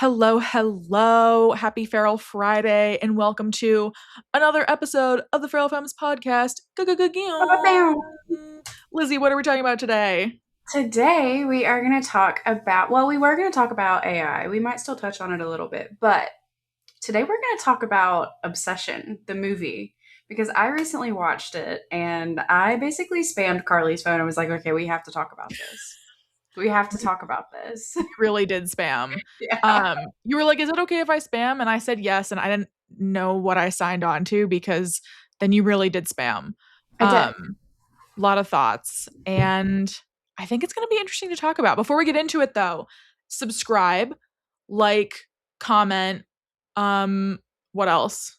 Hello, hello. Happy Feral Friday, and welcome to another episode of the Feral Femmes podcast. Ba-ba-bow. Lizzie, what are we talking about today? Today we are going to talk about, we were going to talk about AI. We might still touch on it a little bit, but today we're going to talk about Obsession, the movie, because I recently watched it and I basically spammed Carly's phone and was like, okay, we have to talk about this. We have to talk about this. You really did spam. Yeah, You were like, "Is it okay if I spam?" And I said yes, and I didn't know what I signed on to because then you really did spam. I did. A lot of thoughts, and I think it's going to be interesting to talk about. Before we get into it, though, subscribe, like, comment. What else?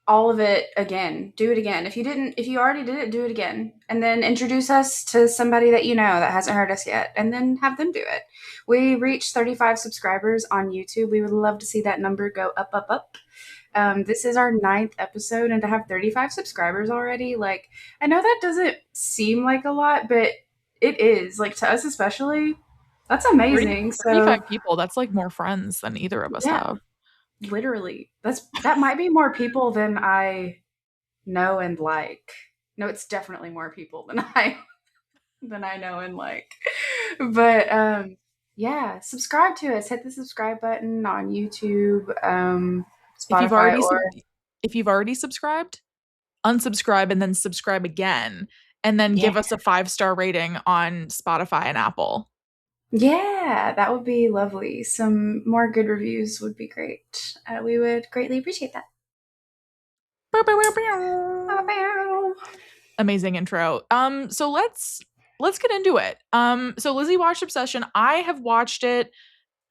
All of it again. Do it again. If you already did it, do it again. And then introduce us to somebody that you know that hasn't heard us yet, and then have them do it. We reached 35 subscribers on YouTube. We would love to see that number go up, up, up. This is our ninth episode, and to have 35 subscribers already, like, I know that doesn't seem like a lot, but it is. Like, to us especially, that's 30, amazing. So, 35 people. That's like more friends than either of us yeah, have. literally. That might be more people than I know and like. No, it's definitely more people than I know and like. But yeah, subscribe to us. Hit the subscribe button on YouTube, If you've Spotify, already or if you've already subscribed, unsubscribe and then subscribe again, and then yeah. give us a 5-star rating on Spotify and Apple. Yeah, that would be lovely. Some more good reviews would be great. We would greatly appreciate that. Amazing intro. So let's get into it. So Lizzie watched Obsession. I have watched it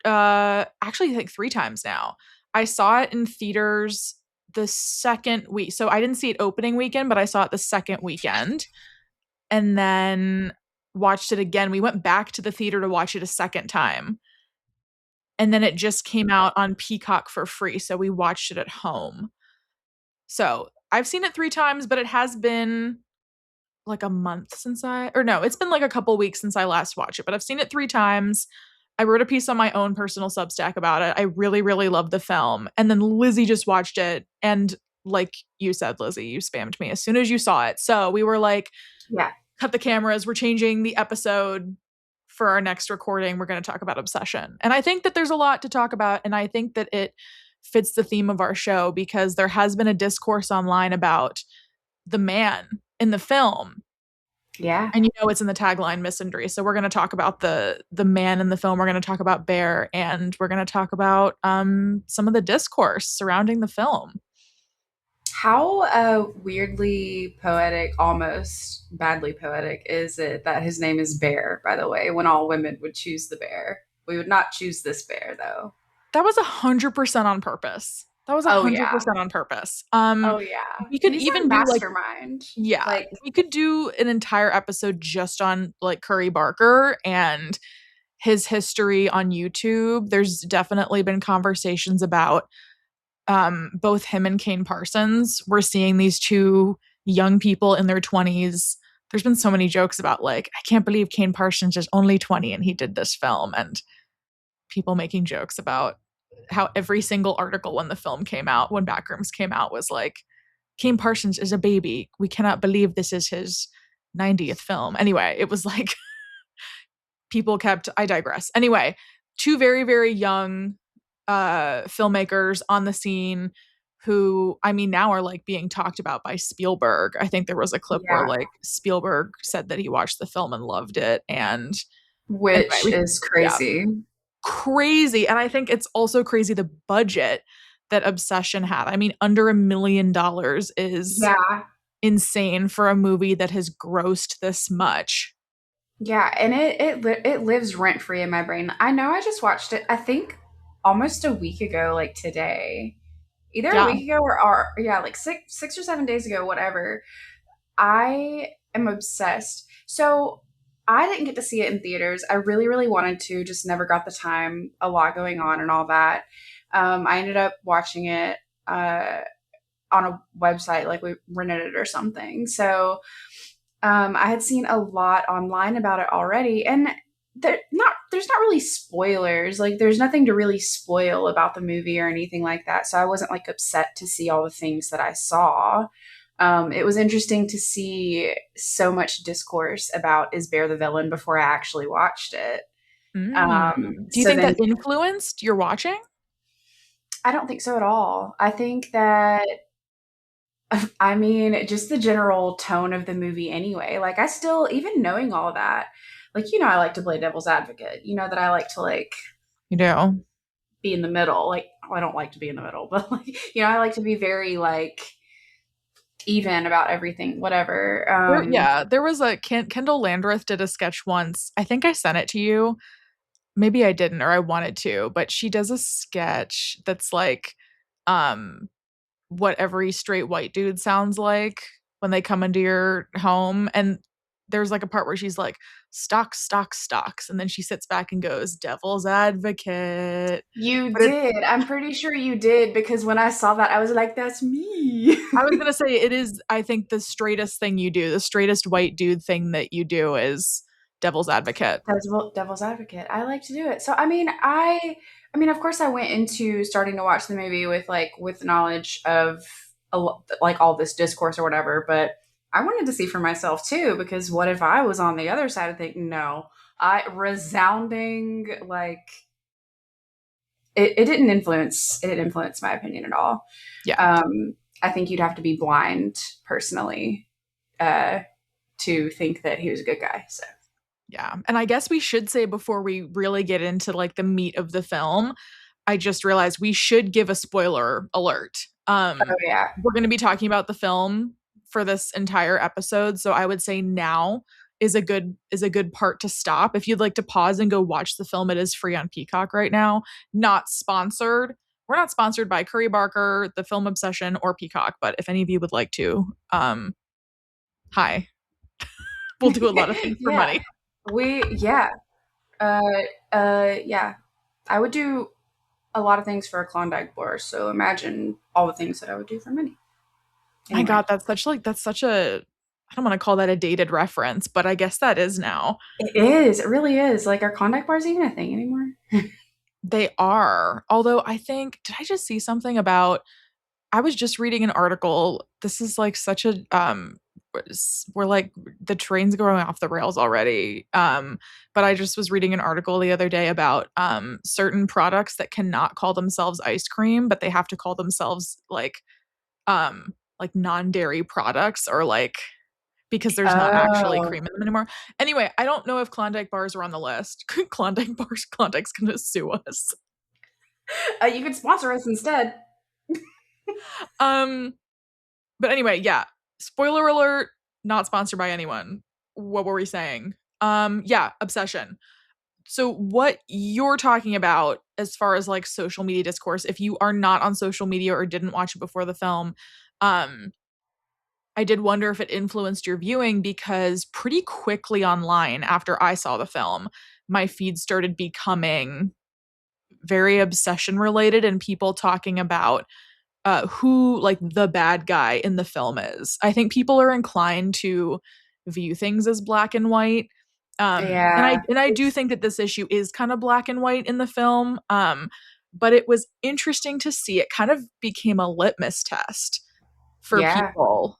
actually like 3 times now. I saw it in theaters the second week. So I didn't see it opening weekend, but I saw it the second weekend and then watched it again. We went back to the theater to watch it a second time. And then it just came out on Peacock for free, so we watched it at home. So, I've seen it 3 times, but it has been like a month since or no, it's been like a couple weeks since I last watched it, but I've seen it 3 times. I wrote a piece on my own personal Substack about it. I really, really love the film. And then Lizzie just watched it. And like you said, Lizzie, you spammed me as soon as you saw it. So we were like, Yeah. cut the cameras. We're changing the episode for our next recording. We're going to talk about Obsession. And I think that there's a lot to talk about. And I think that it fits the theme of our show because there has been a discourse online about the man in the film, Yeah. and it's in the tagline misandry. So we're going to talk about the man in the film. We're going to talk about Bear, and we're going to talk about some of the discourse surrounding the film. How weirdly poetic, almost badly poetic, is it that his name is Bear, by the way, when all women would choose the bear? We would not choose this bear, though. That was 100% on purpose. That was a Oh, hundred yeah. percent on purpose. Oh, yeah. We could He's a even do like, mastermind. yeah, Like, we could do an entire episode just on like Curry Barker and his history on YouTube. There's definitely been conversations about both him and Kane Parsons. We're seeing these two young people in their 20s. There's been so many jokes about like, I can't believe Kane Parsons is only 20 and he did this film, and people making jokes about how every single article when the film came out, when Backrooms came out, was like, Kane Parsons is a baby. We cannot believe this is his 90th film. Anyway, it was like I digress. Anyway, two very, very young filmmakers on the scene who, I mean, now are like being talked about by Spielberg. I think there was a clip where yeah. like Spielberg said that he watched the film and loved it. And anyway, Which is yeah, crazy. crazy. And I think it's also crazy the budget that Obsession had. I mean, under $1 million is Yeah. insane for a movie that has grossed this much. Yeah, and it lives rent free in my brain. I know I just watched it, I think almost a week ago, like today. Either a Yeah. week ago or yeah, like six or 7 days ago, whatever. I am obsessed. So I didn't get to see it in theaters. I really, really wanted to, just never got the time, a lot going on and all that. I ended up watching it on a website, like we rented it or something. So I had seen a lot online about it already. And there's not really spoilers. Like there's nothing to really spoil about the movie or anything like that. So I wasn't like upset to see all the things that I saw. It was interesting to see so much discourse about is Bear the villain before I actually watched it. Mm. Do you So think then that influenced your watching? I don't think so at all. I think that I mean, just the general tone of the movie anyway. Like I still, even knowing all that, like I like to play devil's advocate. You know that I like to like You do. be in the middle. Like well, I don't like to be in the middle, but like I like to be very like even about everything, whatever. Yeah, there was a Kendall Landreth did a sketch once. I think I sent it to you. Maybe I didn't or I wanted to, but she does a sketch that's like um what every straight white dude sounds like when they come into your home. And there's like a part where she's like, stocks, stocks, stocks. And then she sits back and goes, devil's advocate. You But it, did. I'm pretty sure you did because when I saw that, I was like, "That's me." I was going to say, it is, I think, the straightest thing you do, the straightest white dude thing that you do is devil's advocate. Devil's advocate. I like to do it. So I mean, of course, I went into starting to watch the movie with knowledge of like all this discourse or whatever, but I wanted to see for myself too because what if I was on the other side of thinking, no, I resounding like it didn't influence my opinion at all. Yeah. I think you'd have to be blind personally uh, to think that he was a good guy. So Yeah. And I guess we should say before we really get into like the meat of the film, I just realized we should give a spoiler alert. oh yeah. We're going to be talking about the film for this entire episode, so I would say now is a good part to stop. If you'd like to pause and go watch the film, it is free on Peacock right now. Not sponsored. We're not sponsored by Curry Barker, The Film Obsession, or Peacock, but if any of you would like to, hi. We'll do a lot of things for Yeah. money. We yeah. Uh yeah. I would do a lot of things for a Klondike bar, so imagine all the things that I would do for money. My Anyway. God, that's such a I don't want to call that a dated reference, but I guess that is now. It is. It really is. Like are Klondike bars even a thing anymore? They are. Although I think, did I just see something about I was just reading an article. This is like such a we're like the train's going off the rails already. But I just was reading an article the other day about certain products that cannot call themselves ice cream, but they have to call themselves like non-dairy products or like because there's not actually Oh. cream in them anymore. Anyway, I don't know if Klondike bars are on the list. Klondike bars, Klondike's gonna sue us. You could sponsor us instead. Um, but anyway, yeah. Spoiler alert, not sponsored by anyone. What were we saying? Yeah, obsession. So what you're talking about as far as like social media discourse, if you are not on social media or didn't watch it before the film, um, I did wonder if it influenced your viewing because pretty quickly online after I saw the film, my feed started becoming very obsession related and people talking about who like the bad guy in the film is. I think people are inclined to view things as black and white. Yeah. And I do It's think that this issue is kind of black and white in the film. But it was interesting to see. It kind of became a litmus test for yeah. people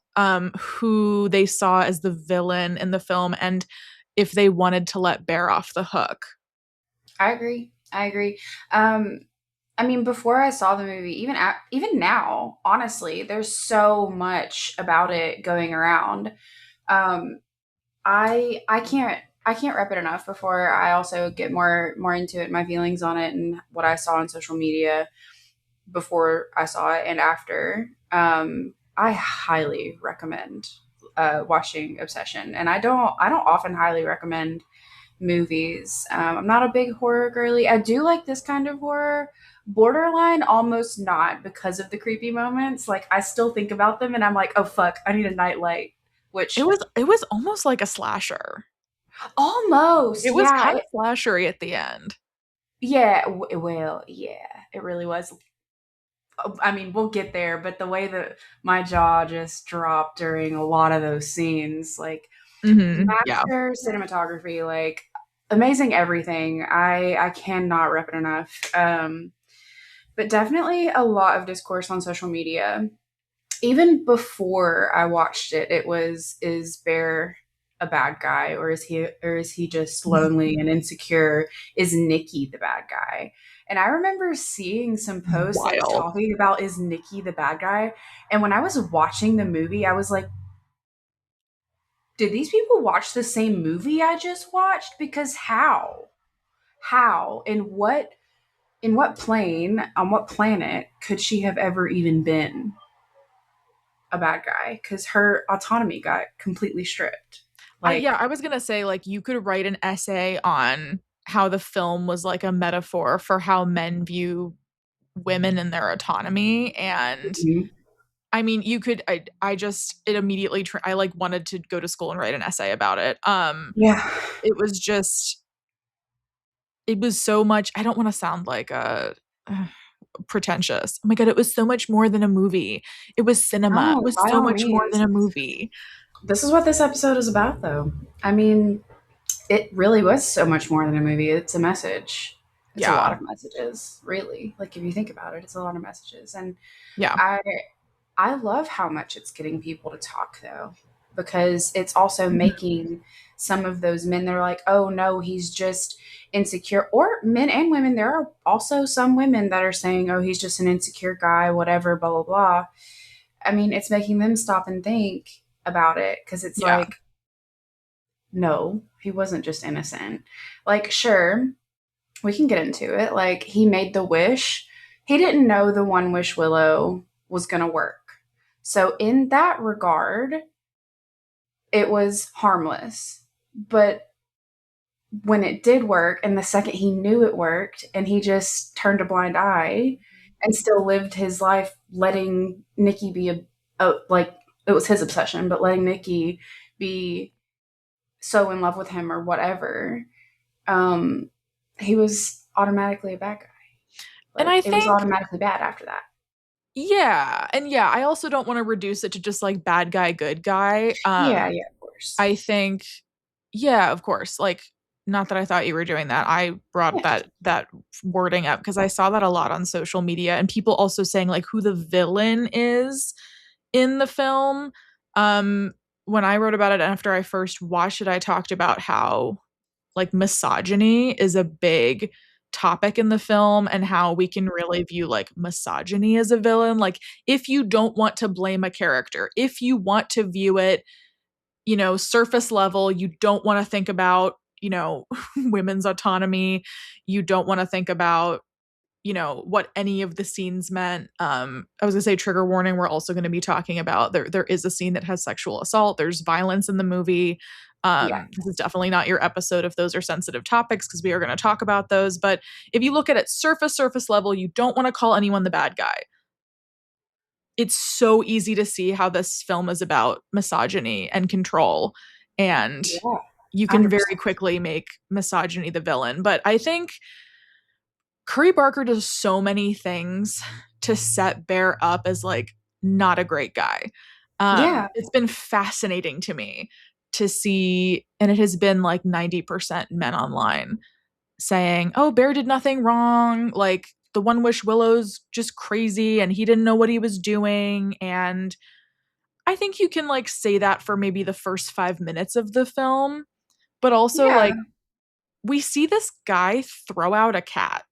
who they saw as the villain in the film and if they wanted to let Bear off the hook. I agree. I agree. Um, I mean, before I saw the movie, even now, honestly, there's so much about it going around. Um, I can't rep it enough before I also get more into it, my feelings on it, and what I saw on social media before I saw it and after. I highly recommend watching Obsession, and I don't often highly recommend movies. I'm not a big horror girly. I do like this kind of horror, borderline almost not because of the creepy moments. Like I still think about them and I'm like, oh fuck, I need a nightlight. Which It was almost like a slasher. almost, It was yeah, kind of slashery at the end. yeah. Well, yeah, it really was. I mean, we'll get there, but the way that my jaw just dropped during a lot of those scenes, like Mhm. Yeah. master cinematography, like amazing everything. I cannot rep it enough. But definitely a lot of discourse on social media. Even before I watched it, it was, is Bear a bad guy, or is he just lonely and insecure? Is Nikki the bad guy? And I remember seeing some posts like Wild. talking about, is Nikki the bad guy? And when I was watching the movie, I was like, did these people watch the same movie I just watched? Because how? How? In what plane, on what planet could she have ever even been a bad guy? Because her autonomy got completely stripped. Yeah, Like, I was gonna say like you could write an essay on how the film was like a metaphor for how men view women and their autonomy. And mhm. I mean, you could I just it immediately I like wanted to go to school and write an essay about it. Yeah. It was just it was so much. I don't want to sound like a pretentious. Oh my god, it was so much more than a movie. It was cinema. It No, was by so all much more means. than a movie. This is what this episode is about, though. I mean, it really was so much more than a movie. It's a message. It's a lot Yeah. of messages, really. Like, if you think about it, it's a lot of messages. And Yeah. I I love how much it's getting people to talk, though, because it's also making some of those men that are like, oh no, he's just insecure, or men and women. There are also some women that are saying, oh, he's just an insecure guy, whatever, blah, blah, blah. I mean, it's making them stop and think about it, because it's Yeah. like, no, he wasn't just innocent. Like, sure, we can get into it. Like, he made the wish. He didn't know the one wish willow was going to work. So, in that regard, it was harmless. But when it did work, and the second he knew it worked, and he just turned a blind eye and still lived his life letting Nikki be like, it was his obsession, but letting Nikki be so in love with him or whatever, um, he was automatically a bad guy. And Like, I it was think automatically bad after that. yeah, and yeah, I also don't want to reduce it to just like bad guy, good guy. Yeah, yeah, of course. I think yeah, of course. Like not that I thought you were doing that. I brought Yeah, that wording up because I saw that a lot on social media and people also saying like who the villain is in the film. Um when I wrote about it after I first watched it, I talked about how like misogyny is a big topic in the film and how we can really view like misogyny as a villain. Like if you don't want to blame a character, if you want to view it, you know, surface level, you don't want to think about, you know, women's autonomy, you don't want to think about, you know, what any of the scenes meant. I was gonna say trigger warning, we're also going to be talking about there is a scene that has sexual assault, there's violence in the movie. yeah, This is definitely not your episode if those are sensitive topics because we are going to talk about those. But if you look at it surface level, you don't want to call anyone the bad guy. It's so easy to see how this film is about misogyny and control, and yeah, you can very 100%. quickly make misogyny the villain. But I think Curry Barker does so many things to set Bear up as like not a great guy. Yeah, It's been fascinating to me to see, and it has been like 90% men online saying, "Oh, Bear did nothing wrong. Like the One Wish Willow's just crazy and he didn't know what he was doing." And I think you can like say that for maybe the first 5 minutes of the film, but also yeah, like we see this guy throw out a cat.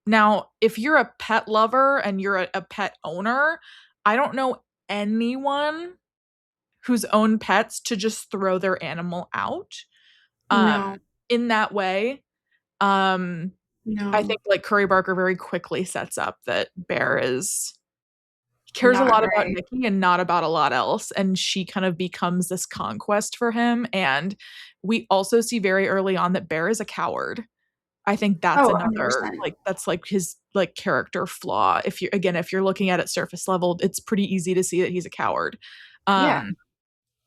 Now, if you're a pet lover and you're a pet owner, I don't know anyone who's owned pets to just throw their animal out no, in that way. Um, I no, think like Curry Barker very quickly sets up that Bear is cares a not lot about great. Nikki and not about a lot else, and she kind of becomes this conquest for him. And we also see very early on that Bear is a coward. I think that's Oh, another 100%. like that's like his like character flaw. If you're again, if you're looking at it surface level, it's pretty easy to see that he's a coward. Yeah, Um,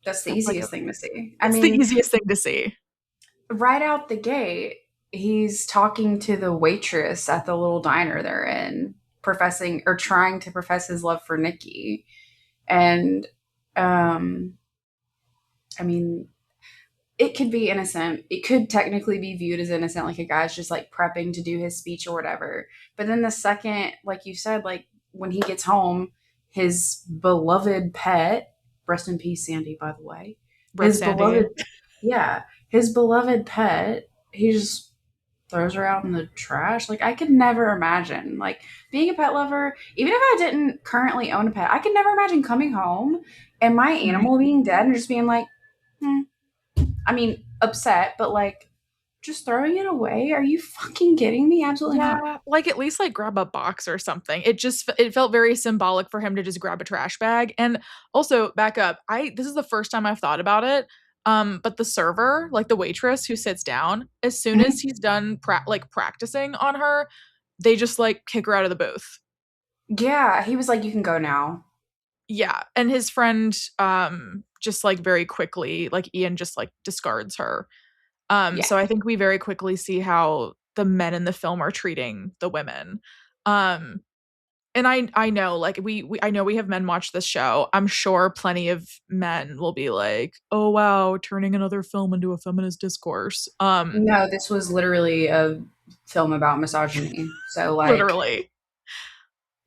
that's the that's like easiest thing to see. I it's the mean, easiest thing to see. right out the gate, he's talking to the waitress at the little diner they're in, professing or trying to profess his love for Nikki. And, um, I mean, it could be innocent. It could technically be viewed as innocent, like a guy's just like prepping to do his speech or whatever. But then the second, like you said, like when he gets home, his beloved pet, rest in peace, Sandy, by the way, Rip his Sandy. beloved, yeah, his beloved pet, he just throws her out in the trash. Like I could never imagine, like being a pet lover, even if I didn't currently own a pet, I could never imagine coming home and my Mhm. animal being dead and just being like, hmm, I mean, upset, but like just throwing it away? Are you fucking kidding me? Absolutely not. Yeah, like at least like grab a box or something. It felt very symbolic for him to just grab a trash bag. And also back up, I this is the first time I've thought about it. But the server, like the waitress who sits down, as soon as Mhm. he's done like practicing on her, they just like kick her out of the booth. Yeah, he was like, you can go now. Yeah, and his friend just like very quickly, like Ian just like discards her. Yeah. So I think we very quickly see how the men in the film are treating the women. Um and I know like we I know we have men watch this show. I'm sure plenty of men will be like, "Oh wow, turning another film into a feminist discourse." No, this was literally a film about misogyny. So, like, Literally.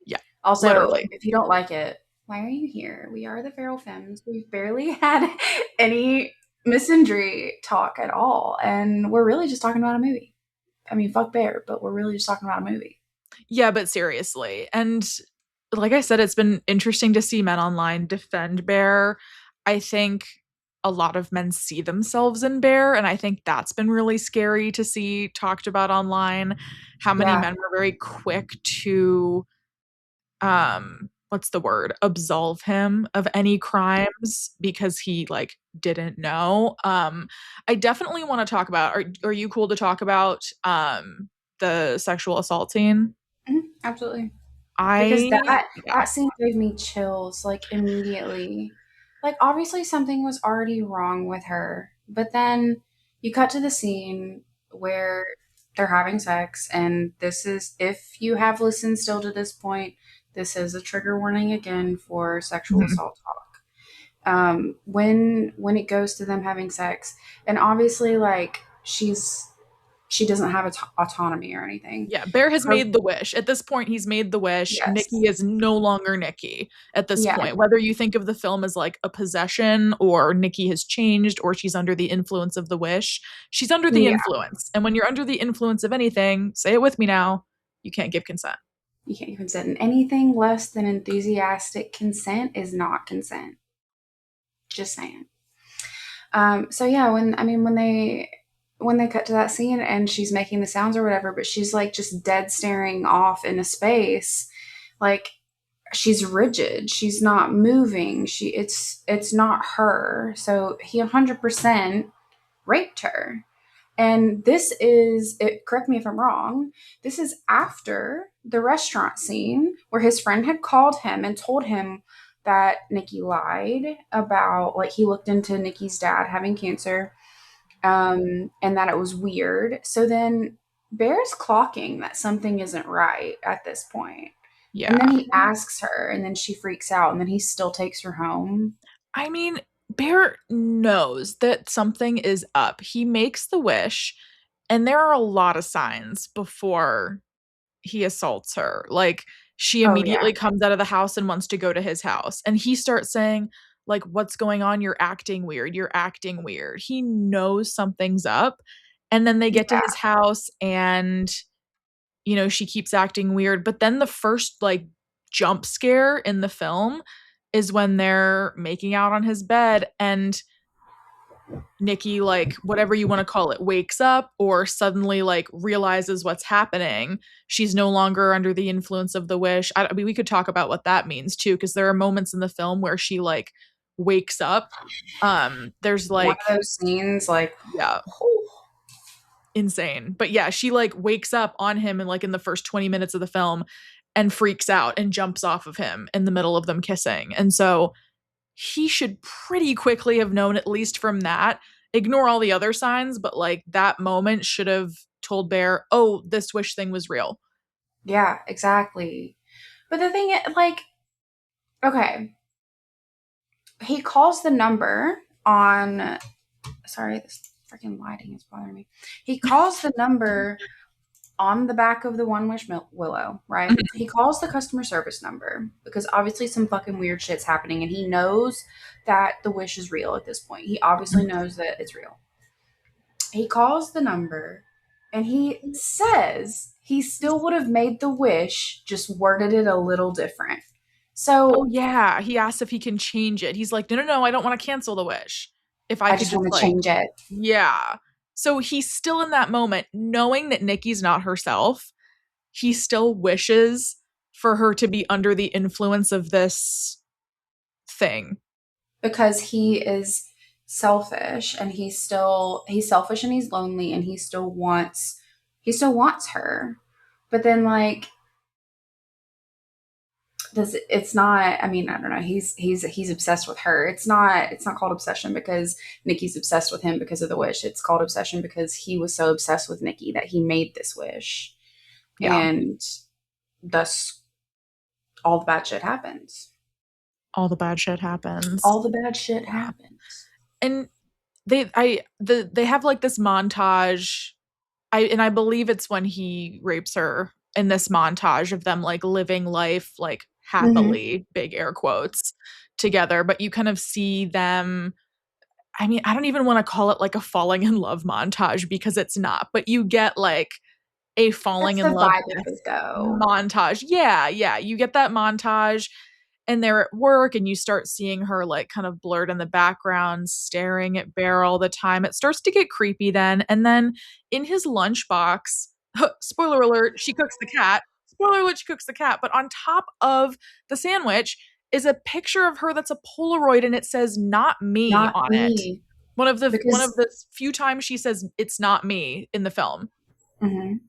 Yeah. also, Literally. if you don't like it, why are you here? We are the Feral Femmes. We've barely had any misandry talk at all. And we're really just talking about a movie. I mean, fuck Bear, but we're really just talking about a movie. Yeah, but seriously. And like I said, it's been interesting to see men online defend Bear. I think a lot of men see themselves in Bear, and I think that's been really scary to see talked about online. How many Yeah. men were very quick to what's the word? Absolve him of any crimes because he like didn't know. I definitely want to talk about are you cool to talk about the sexual assault scene? Mhm, absolutely. Because I that scene gave me chills like immediately. Like obviously something was already wrong with her, but then you cut to the scene where they're having sex, and this is, if you have listened still to this point, this is a trigger warning again for sexual Mhm. assault talk. When it goes to them having sex, and obviously like she doesn't have autonomy or anything. Yeah, Bear has Her, made the wish. At this point, he's made the wish. Nikki yes, is no longer Nikki at this yeah, point. Whether you think of the film as like a possession or Nikki has changed or she's under the influence of the wish, she's under the yeah. influence. And when you're under the influence of anything, say it with me now, you can't give consent. You can't consent. And anything less than enthusiastic consent is not consent. Just saying. So yeah, when they cut to that scene and she's making the sounds or whatever, but she's like just dead staring off into space, like she's rigid. She's not moving. It's not her. So he 100% raped her. And this is, it, correct me if I'm wrong, this is after the restaurant scene where his friend had called him and told him that Nikki lied about, like, he looked into Nikki's dad having cancer, and that it was weird. So then Bear's clocking that something isn't right at this point. And then Yeah. he asks her, and then she freaks out, and then he still takes her home. I mean, Bear knows that something is up. He makes the wish, and there are a lot of signs before he assaults her. Like she Oh, yeah. immediately comes out of the house and wants to go to his house. And he starts saying, like, what's going on? You're acting weird. You're acting weird. He knows something's up. And then they get to Yeah. his house and, she keeps acting weird. But then the first like jump scare in the film is when they're making out on his bed and Nikki, like whatever you want to call it, wakes up or suddenly like realizes what's happening. She's no longer under the influence of the wish. I mean, we could talk about what that means too, because there are moments in the film where she like wakes up. There's One like, of those scenes, like, yeah, insane. But yeah, she like wakes up on him and like in the first 20 minutes of the film and freaks out and jumps off of him in the middle of them kissing. And so he should pretty quickly have known, at least from that. Ignore all the other signs, but like that moment should have told Bear, oh, this wish thing was real. yeah, exactly. But the thing is, like, okay, he calls the number on. Sorry, this Freaking lighting is bothering me. He calls the number on the back of the One Wish Willow, right? He calls the customer service number because obviously some fucking weird shit's happening and he knows that the wish is real at this point. He obviously knows that it's real. He calls the number and he says he still would have made the wish, just worded it a little different. Oh So yeah, he asks if he can change it. He's like, no, no, no, I don't want to cancel the wish. If I I could just just want to like, change it yeah. So he's still in that moment, knowing that Nikki's not herself. He still wishes for her to be under the influence of this thing. because he is selfish and he's selfish and he's lonely and he still wants her. But then like does it's not, I mean, I don't know, he's obsessed with her. It's not called obsession because Nikki's obsessed with him because of the wish. It's called obsession because he was so obsessed with Nikki that he made this wish. Yeah. And thus all the bad shit happens. All the bad shit happens. All the bad shit happens. And they have like this montage. I believe it's when he rapes her in this montage of them like living life like Mm-hmm. happily, big air quotes, together, but you kind of see them. I mean, I don't even want to call it like a falling in love montage because it's not, but you get like a falling That's in the love vibe it with would go. montage. Yeah, yeah. You get that montage and they're at work and you start seeing her like kind of blurred in the background staring at Bear all the time. It starts to get creepy then. And then in his lunchbox, spoiler alert, she cooks the cat. Spoiler alert, she cooks the cat. But on top of the sandwich is a picture of her that's a Polaroid and it says "not me" Not on it. me. One of Because the few times she says it's not me in the film. mhm.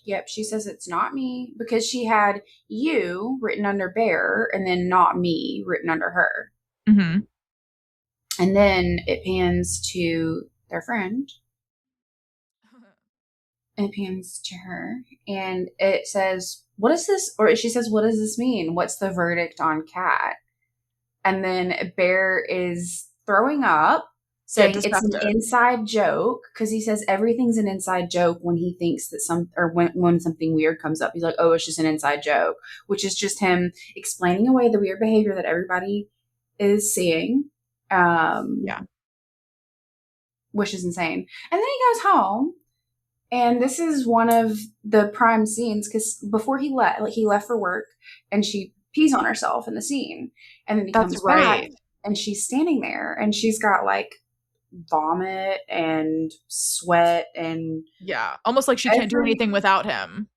Yep, she says it's not me because she had you written under Bear and then not me written under her. Mm-hmm. And then it pans to their friend. It pans to her and it says, "What is this?" Or she says, "What does this mean? What's the verdict on Cat?" And then Bear is throwing up, Yeah, saying it's an disgusted. inside joke because he says everything's an inside joke when he thinks that when something weird comes up. He's like, "Oh, it's just an inside joke," which is just him explaining away the weird behavior that everybody is seeing, Yeah. which is insane. And then he goes home. And this is one of the prime scenes because before he left for work, and she pees on herself in the scene, and then he That's comes back, right. and she's standing there, and she's got like vomit and sweat and Yeah. Almost like she can't do every anything without him.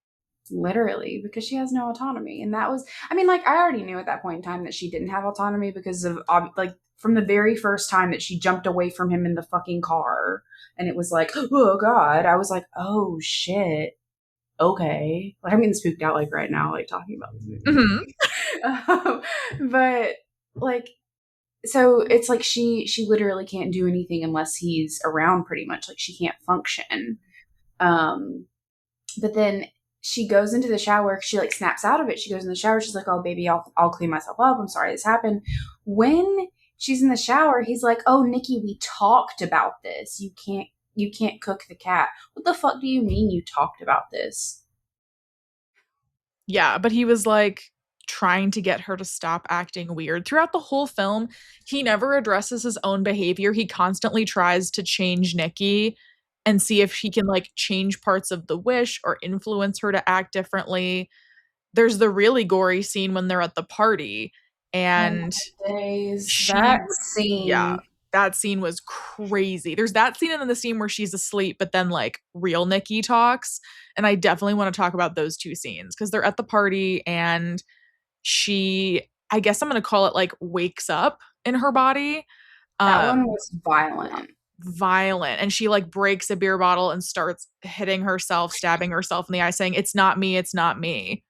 literally because she has no autonomy, and that was, I mean, like I already knew at that point in time that she didn't have autonomy because of like from the very first time that she jumped away from him in the fucking car, and it was like, oh god, I was like, oh shit, okay. Like I'm getting spooked out like right now, like talking about this Hmm. movie. But like, so it's like she literally can't do anything unless he's around. Pretty much, like she can't function. Um, but then she goes into the shower. She like snaps out of it. She goes in the shower. She's like, "Oh baby, I'll clean myself up. I'm sorry this happened." When she's in the shower, he's like, "Oh Nikki, we talked about this. You can't cook the cat." What the fuck do you mean you talked about this? Yeah, but he was like trying to get her to stop acting weird. Throughout the whole film, he never addresses his own behavior. He constantly tries to change Nikki and see if he can like change parts of the wish or influence her to act differently. There's the really gory scene when they're at the party Oh and my days. she That yeah, scene. that scene was crazy. There's that scene and then the scene where she's asleep, but then like real Nikki talks. And I definitely want to talk about those two scenes because they're at the party and she, I guess I'm going to call it like wakes up in her body. That one Um, was violent. Violent. And she like breaks a beer bottle and starts hitting herself, stabbing herself in the eye, saying, "It's not me, it's not me."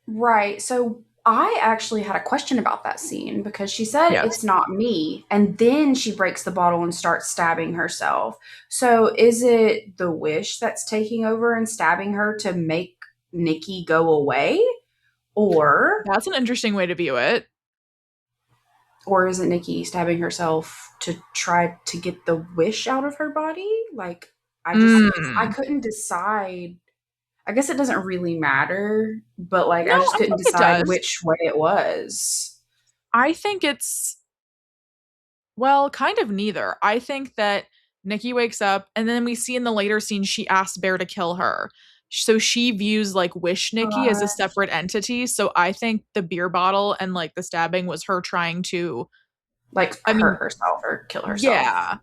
Right. So I actually had a question about that scene because she said Yes. it's not me. And then she breaks the bottle and starts stabbing herself. So is it the wish that's taking over and stabbing her to make Nikki go away? Or That's an interesting way to view it. Or is it Nikki stabbing herself to try to get the wish out of her body? Like, I Mm. couldn't decide. I guess it doesn't really matter, but like, No, I just I couldn't think it decide does. which way it was. I think it's, well, kind of neither. I think that Nikki wakes up and then we see in the later scene she asks Bear to kill her. So she views like Wish Nikki as a God. separate entity. So I think the beer bottle and like the stabbing was her trying to, Like, I hurt mean, herself or kill herself. yeah.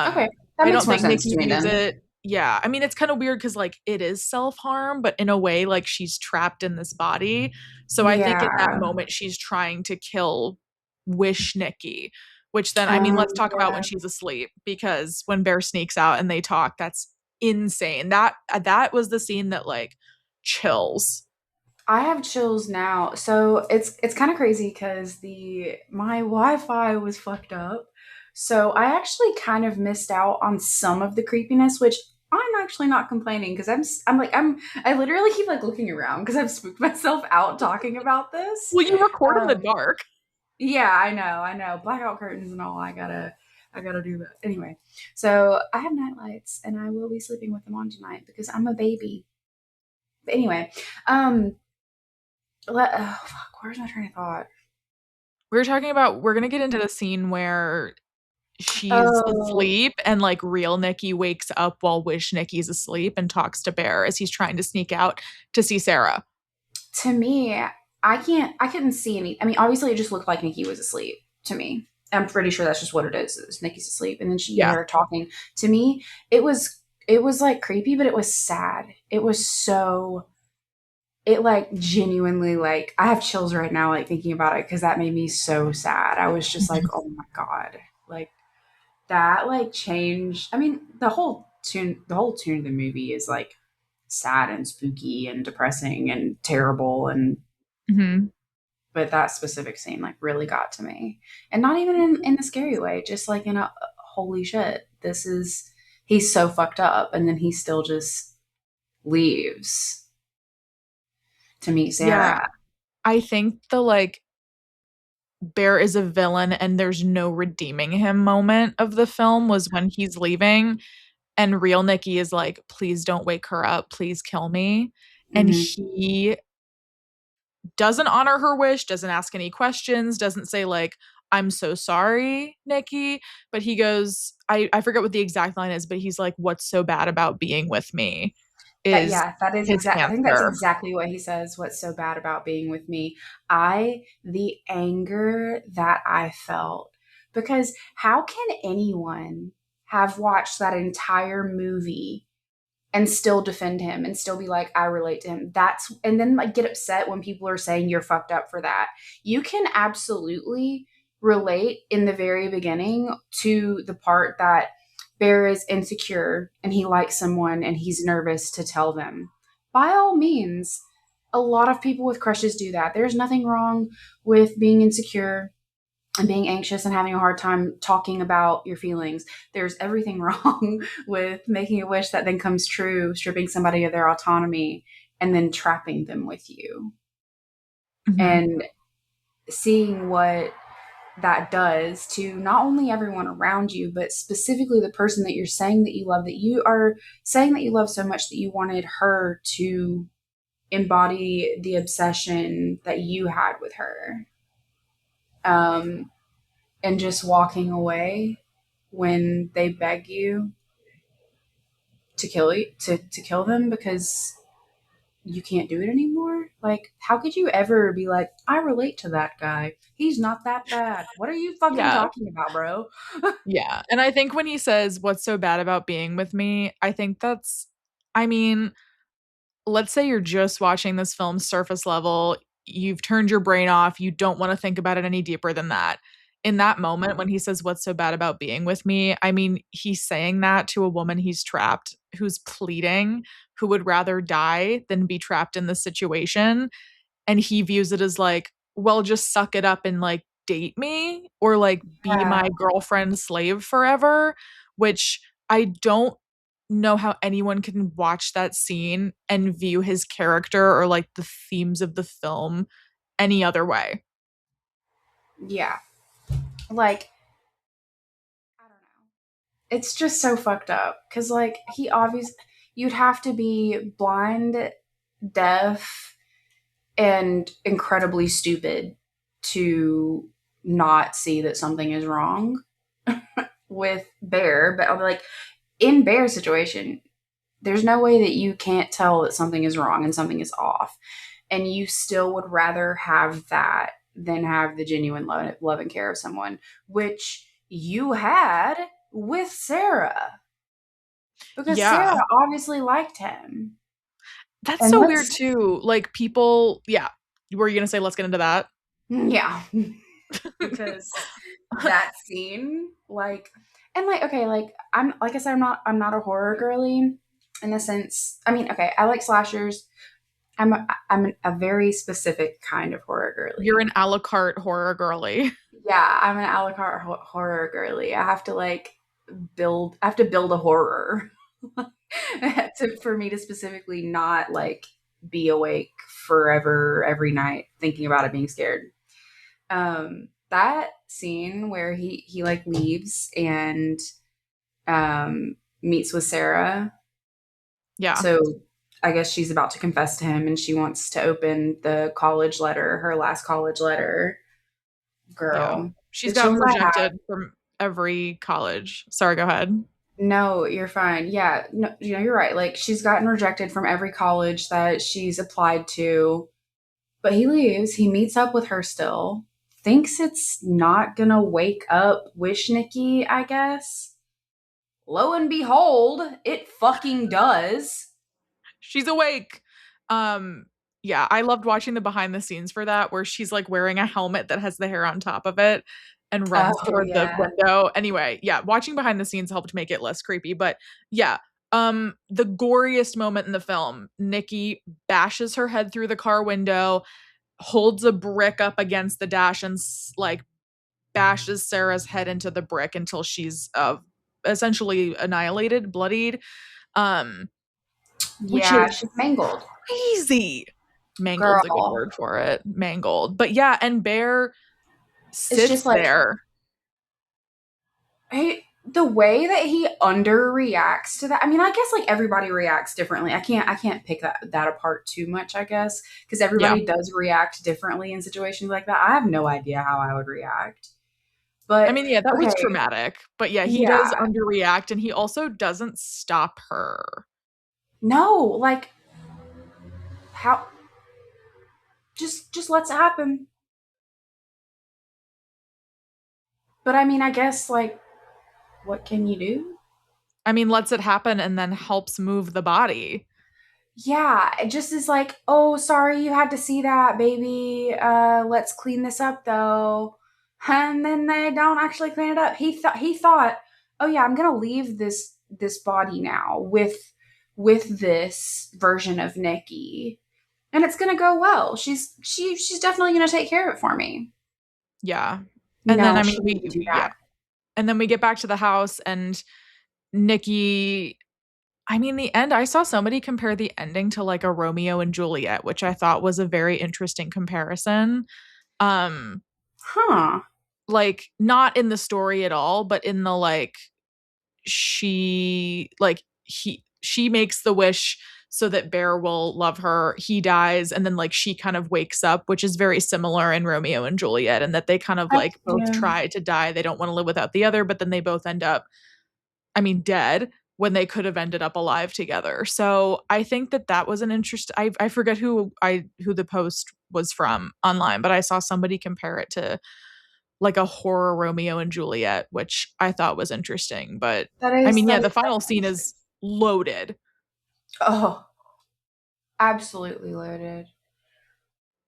Okay, Um, that I makes don't more think sense Nikki to me views then. it. Yeah. I mean, it's kind of weird because like it is self-harm, but in a way, like she's trapped in this body. So I think in that Yeah. moment she's trying to kill Wish Nikki, which then I mean, let's talk about when Yeah. she's asleep because when Bear sneaks out and they talk, that's insane. That was the scene that like chills. I have chills now. So it's kind of crazy because the my Wi-Fi was fucked up. So I actually kind of missed out on some of the creepiness, which I'm actually not complaining because I literally keep like looking around because I've spooked myself out talking about this. Well, you record in the Um, dark. yeah, I know. Blackout curtains and all. I gotta do that. Anyway, so I have night lights and I will be sleeping with them on tonight because I'm a baby. But anyway, um, oh, fuck, where's my train of thought? We were talking about we're gonna get into the scene where she's Oh, asleep and like real Nikki wakes up while Wish Nikki's asleep and talks to Bear as he's trying to sneak out to see Sarah. to me, I couldn't see any. I mean, obviously, it just looked like Nikki was asleep to me. I'm pretty sure that's just what it is Nikki's asleep, and then you Yeah. hear her talking. To me, it was like creepy, but it was sad. It was so it like genuinely like I have chills right now like thinking about it because that made me so sad. I was just like, Mhm. oh my god, like that like changed. I mean, the whole tune of the movie is like sad and spooky and depressing and terrible and Mhm. but that specific scene like really got to me, and not even in a scary way, just like in a holy shit, this is he's so fucked up, and then he still just leaves to meet Yeah. Sarah. I think the like Bear is a villain and there's no redeeming him moment of the film was when he's leaving and real Nikki is like, please don't wake her up, please kill me. And Hmm. he doesn't honor her wish, doesn't ask any questions, doesn't say like, I'm so sorry, Nikki. But he goes, I forget what the exact line is, but he's like, what's so bad about being with me That is yeah, that is his exact. I think that's answer. exactly what he says. What's so bad about being with me? I the anger that I felt because how can anyone have watched that entire movie and still defend him and still be like, I relate to him? That's and then like get upset when people are saying you're fucked up for that. You can absolutely relate in the very beginning to the part that Bear is insecure and he likes someone and he's nervous to tell them. By all means, a lot of people with crushes do that. There's nothing wrong with being insecure and being anxious and having a hard time talking about your feelings. There's everything wrong with making a wish that then comes true, stripping somebody of their autonomy, and then trapping them with you. Mhm. And seeing what that does to not only everyone around you, but specifically the person that you're saying that you love, that you are saying that you love so much that you wanted her to embody the obsession that you had with her. Um, and just walking away when they beg you to kill them because you can't do it anymore. Like, how could you ever be like, I relate to that guy, he's not that bad, what are you fucking Yeah. talking about, bro? Yeah. And I think when he says, what's so bad about being with me, I think that's, I mean, let's say you're just watching this film surface level, you've turned your brain off, you don't want to think about it any deeper than that. In that moment, when he says, what's so bad about being with me? I mean, he's saying that to a woman he's trapped, who's pleading, who would rather die than be trapped in this situation. And he views it as like, well, just suck it up and like date me or like be Yeah, my girlfriend slave forever, which I don't know how anyone can watch that scene and view his character or like the themes of the film any other way. yeah. Like, I don't know. It's just so fucked up because, like, he obviously, you'd have to be blind, deaf, and incredibly stupid to not see that something is wrong with Bear. But I'll be like, in Bear's situation, there's no way that you can't tell that something is wrong and something is off. And you still would rather have that than have the genuine love and care of someone, which you had with Sarah. Because Sarah Yeah. obviously liked him. That's And so weird let's, too. Like people, yeah. Were you gonna say let's get into that? yeah. Because that scene, like, and like, okay, like, I'm, like I said, I'm not a horror girly in the sense, I mean, okay, I like slashers. I'm a very specific kind of horror You're girly. an a la carte horror girly. Yeah, I'm an a la carte horror girly. I have to like I have to build a horror for me to specifically not like be awake forever every night thinking about it being scared. That scene where he like leaves and meets with Sarah. Yeah. So I guess she's about to confess to him and she wants to open the college letter, her last college letter. Yeah. Girl, She's the gotten chills I have. rejected from every college. Sorry, go ahead. No, you're fine. Yeah, no, you're right. Like she's gotten rejected from every college that she's applied to, but he leaves. He meets up with her still. Thinks it's not gonna wake up Wish Nikki, I guess. Lo and behold, it fucking does. She's awake. Um, yeah, I loved watching the behind the scenes for that where she's like wearing a helmet that has the hair on top of it and runs Oh toward the yeah. window. Anyway, yeah, watching behind the scenes helped make it less creepy, but yeah, the goriest moment in the film, Nikki bashes her head through the car window, holds a brick up against the dash and like bashes Sarah's head into the brick until she's essentially annihilated, bloodied. Um which Yeah, is she's mangled. crazy. Mangled's a good Girl. word for it. Mangled. But yeah, and Bear It's just sits like there. the way that he underreacts to that. I mean, I guess like everybody reacts differently. I can't pick that apart too much, I guess, because Yeah. everybody does react differently in situations like that. I have no idea how I would react. I But mean, yeah, that was okay, traumatic. But yeah, he does yeah. underreact and he also doesn't stop her. No, like how just let's it happen. But I mean, I guess like what can you do? I mean, lets it happen and then helps move the body. Yeah, it just is like, "Oh, sorry you had to see that, baby. Let's clean this up though." And then they don't actually clean it up. He thought, "Oh yeah, I'm going to leave this body now with this version of Nikki, and it's going to go well. She's definitely going to take care of it for me." Yeah. And then No, I mean she didn't do yeah. that. And then we get back to the house and Nikki I mean the end I saw somebody compare the ending to like a Romeo and Juliet, which I thought was a very interesting comparison. Um Huh. like not in the story at all, but in the like she makes the wish so that Bear will love her. He dies and then like she kind of wakes up, which is very similar in Romeo and Juliet and that they kind of like both Yeah. try to die. They don't want to live without the other, but then they both end up I mean dead when they could have ended up alive together. So I think that that was an interest I forget who the post was from online, but I saw somebody compare it to like a horror Romeo and Juliet, which I thought was interesting. But I mean, That yeah, is the final definitely scene true. is loaded. Oh, absolutely loaded.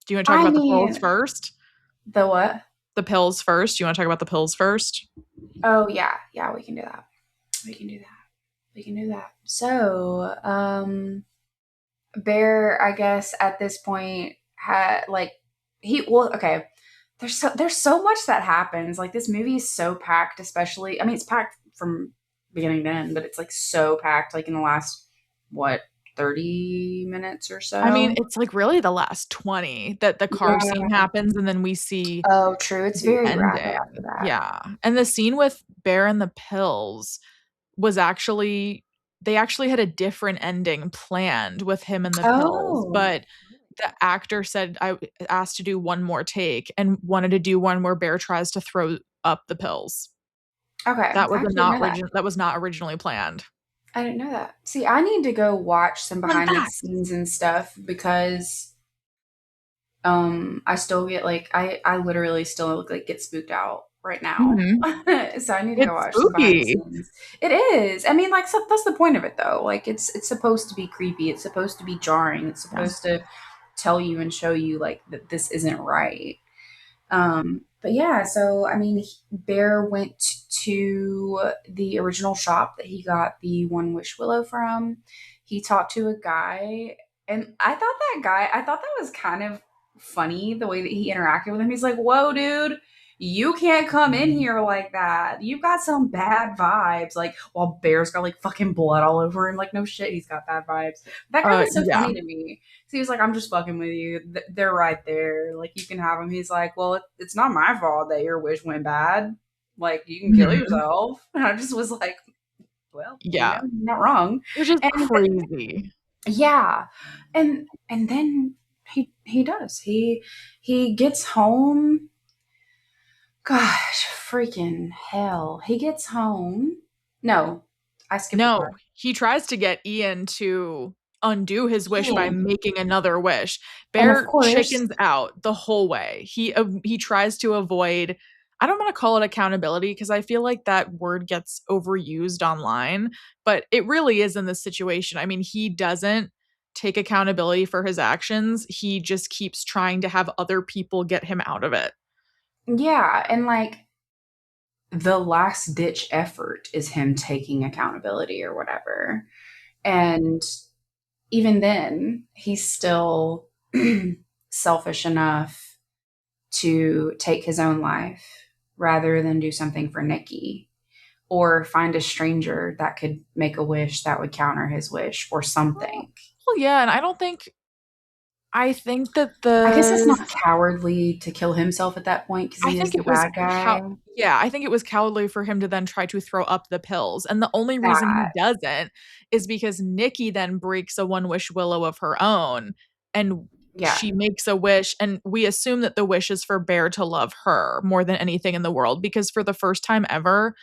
Do you want to talk I about the pills mean, first? the what? The pills first? Do you want to talk about the pills first? Oh yeah, yeah, we can do that. We can do that. We can do that. So, Bear, I guess at this point had like okay. There's so much that happens. Like this movie is so packed, especially. I mean, it's packed from beginning to end, but it's like so packed. Like in the last what 30 minutes or I mean, so. it's like really the last 20 that the car scene Yeah. happens and then we see Oh, true. It's the very rapid ending. after that. Yeah. And the scene with Bear and the pills was actually they actually had a different ending planned with him and the pills, Oh, but the actor said I asked to do one more take and wanted to do one where Bear tries to throw up the pills. okay. I actually didn't know that. That was not originally planned. I didn't know that. See, I need to go watch some Fun behind the fact. scenes and stuff because I still get like I literally still like get spooked out right now. Mhm. So I need to go It's watch some behind the spooky. scenes. It is. I mean, like so that's the point of it though. Like it's supposed to be creepy. It's supposed to be jarring. It's Yeah. supposed to tell you and show you like that this isn't right. But yeah, so I mean, Bear went to the original shop that he got the One Wish Willow from. He talked to a guy, and I thought that was kind of funny the way that he interacted with him. He's like, "Whoa, dude, you can't come in here like that. You've got some bad vibes." Like, while Bear's got like fucking blood all over him. Like, no shit, he's got bad vibes. That guy was so Yeah. funny to me. So he was like, I'm just fucking with you. They're right there. Like, you can have them. He's like, well, it's not my fault that your wish went bad. Like, you can kill Mhm. yourself. And I just was like, well, Yeah. you're not wrong. Which is And crazy. yeah. And then he does. He gets home. Gosh, freaking hell. He gets home. No, I skipped a No, part. he tries to get Ian to undo his wish by Ian. making another wish. And of Bear course, chickens out the whole way. He tries to avoid I don't want to call it accountability because I feel like that word gets overused online, but it really is in this situation. I mean, he doesn't take accountability for his actions. He just keeps trying to have other people get him out of it. yeah. And like, the last ditch effort is him taking accountability or whatever. And even then, he's still selfish enough to take his own life rather than do something for Nikki or find a stranger that could make a wish that would counter his wish or Well, something. yeah, and I think that I guess it's the not cowardly to kill himself at that point because I he is think the it was bad guy. yeah, I think it was cowardly for him to then try to throw up the pills. And the only reason he That, doesn't is because Nikki then breaks a one wish willow of her own and yeah, she makes a wish and we assume that the wish is for Bear to love her more than anything in the world because for the first time ever,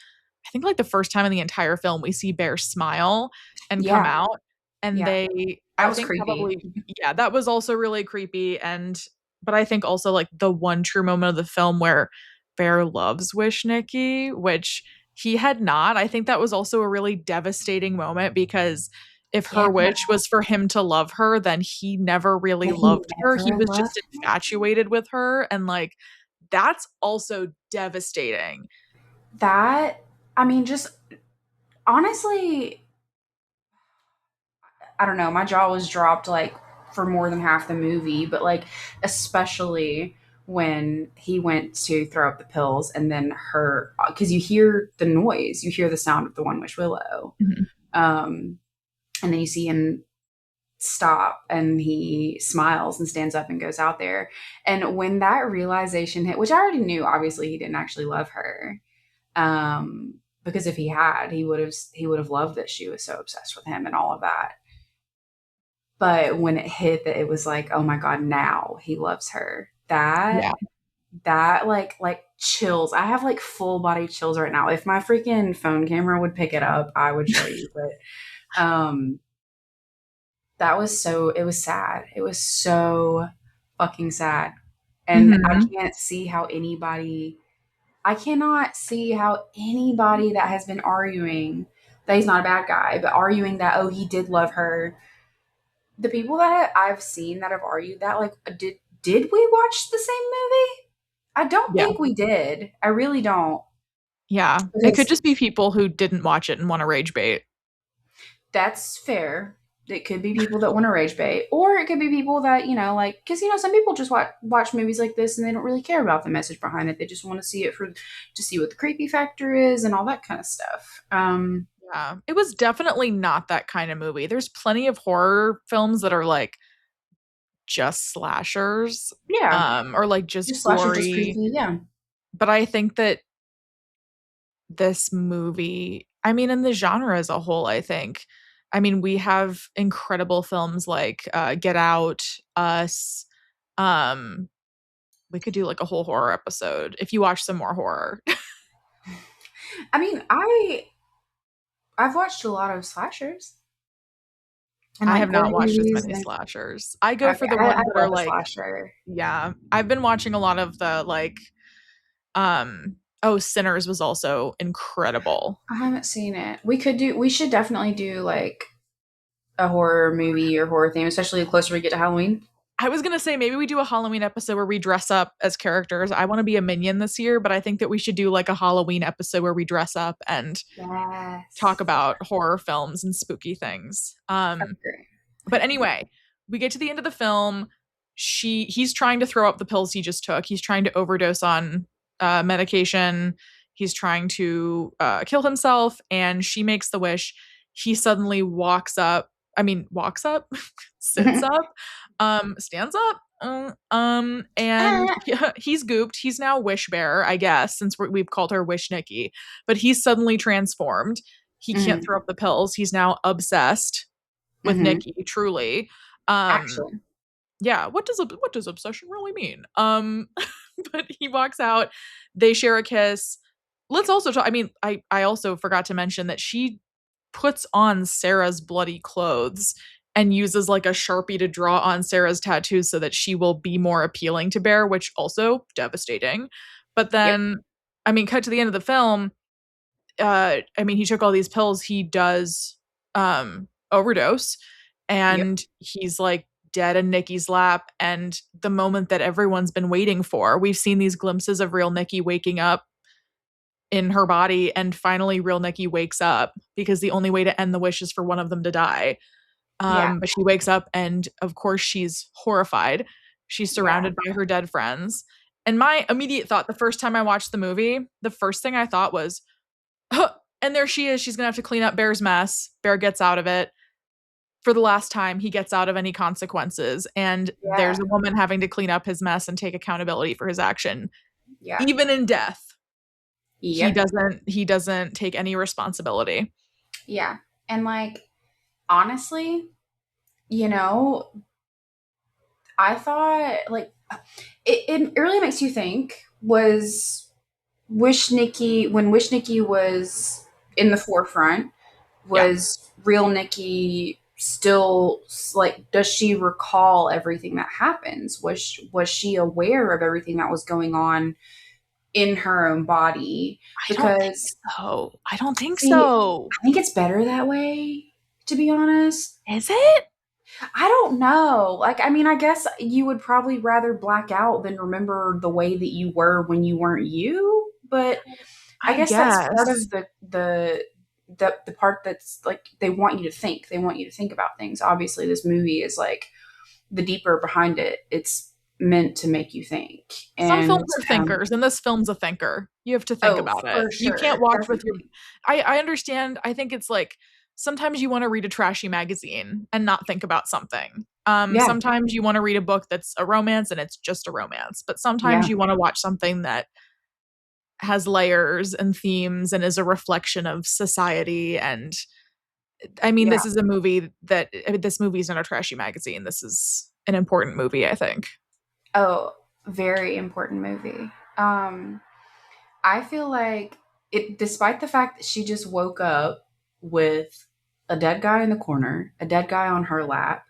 I think like the first time in the entire film we see Bear smile and come yeah, out and yeah. they That I was think creepy. probably yeah, that was also really creepy and but I think also like the one true moment of the film where Bear loves Wish Nikki, which he had not. I think that was also a really devastating moment because if Yeah, her wish was for him to love her, then he never really but he loved her. He never was loved just infatuated with her. And like, that's also devastating. that. I mean, just honestly, I don't know. My jaw was dropped like for more than half the movie, but like especially when he went to throw up the pills and then her because you hear the noise, you hear the sound of the One Wish Willow, Mhm. um, and then you see him stop and he smiles and stands up and goes out there. And when that realization hit, which I already knew, obviously he didn't actually love her, because if he had, he would have loved that she was so obsessed with him and all of that. But when it hit that it was like, oh my God, now he loves her. Yeah. That like chills. I have like full body chills right now. If my freaking phone camera would pick it up, I would show you. But that was so it was sad. It was so fucking sad. And Hmm. I cannot see how anybody that has been arguing that he's not a bad guy, but arguing that, oh, he did love her, the people that I've seen that have argued that, like, did we watch the same movie? I don't Yeah. think we did. I really don't. Yeah. It could Because just be people who didn't watch it and want to rage bait. that's fair. It could be people that want to rage bait, or it could be people that like, because some people just watch movies like this and they don't really care about the message behind it. They just want to see it to see what the creepy factor is and all that kind of stuff. Yeah, it was definitely not that kind of movie. There's plenty of horror films that are like just slashers, Yeah, or like just just slasher, just gory. creepy. Yeah. But I think that this movie, I mean, in the genre as a whole, I think, I mean, we have incredible films like Get Out, Us. Um, we could do like a whole horror episode if you watch some more horror. I mean, I've watched a lot of slashers and I like have not gory watched as movies. many And slashers. I go okay, for the I ones that are love a like, slasher. yeah, I've been watching a lot of the like, oh, Sinners was also incredible. I haven't seen it. We should definitely do like a horror movie or horror theme, especially the closer we get to Halloween. I was gonna say maybe we do a Halloween episode where we dress up as characters. I want to be a minion this year, but I think that we should do like a Halloween episode where we dress up and talk Yes. about horror films and spooky things. Okay. But anyway, we get to the end of the film. He's trying to throw up the pills he just took. He's trying to overdose on medication. He's trying to kill himself, and she makes the wish. He suddenly walks up. I mean, walks up, sits up, stands up, and he's gooped. He's now Wish Bear, I guess, since we've called her Wish Nikki. But he's suddenly transformed. He can't Mm-hmm. throw up the pills. He's now obsessed with Mm-hmm. Nikki, truly. Um, Actually. yeah, what does obsession really mean? But he walks out, they share a kiss. Let's also talk, I mean, I also forgot to mention that she puts on Sarah's bloody clothes and uses like a Sharpie to draw on Sarah's tattoos so that she will be more appealing to Bear, which also devastating. But Yep. then, I mean, cut to the end of the film, I mean, he took all these pills, he does overdose, Yep. and he's like dead in Nikki's lap. And the moment that everyone's been waiting for, we've seen these glimpses of real Nikki waking up in her body, and finally real Nikki wakes up because the only way to end the wish is for one of them to die. Yeah. But she wakes up, and of course she's horrified. She's Yeah. surrounded by her dead friends. And my immediate thought the first time I watched the movie, the first thing I thought was, huh, and there she is. She's going to have to clean up Bear's mess. Bear gets out of it. For the last time, he gets out of any consequences. And Yeah. there's a woman having to clean up his mess and take accountability for his action. Yeah. Even in death, Yep. he doesn't take any responsibility. Yeah. And like honestly, you know, I thought like it really makes you think was Wish Nikki was in the forefront, Yeah. was real Nikki still like does she recall everything that happens? Was she aware of everything that was going on in her own body? I don't think Because so. I don't think see, so. I think it's better that way, to be honest. Is it? I don't know. Like, I mean, I guess you would probably rather black out than remember the way that you were when you weren't you. But I I guess that's part of guess. the part that's like they want you to think. They want you to think about things. Obviously, this movie is like the deeper behind it. It's meant to make you think. Some films And are thinkers, and this film's a thinker. You have to think oh, about it. for You can't sure, watch with your definitely, I understand. I think it's like sometimes you want to read a trashy magazine and not think about something. yeah, Sometimes you want to read a book that's a romance and it's just a romance, but sometimes yeah, you want to watch something that has layers and themes and is a reflection of society. And I mean, yeah. this is a movie that I mean, this movie is not a trashy magazine. This is an important movie, I think. Oh, very important movie. I feel like it, despite the fact that she just woke up with a dead guy in the corner, a dead guy on her lap,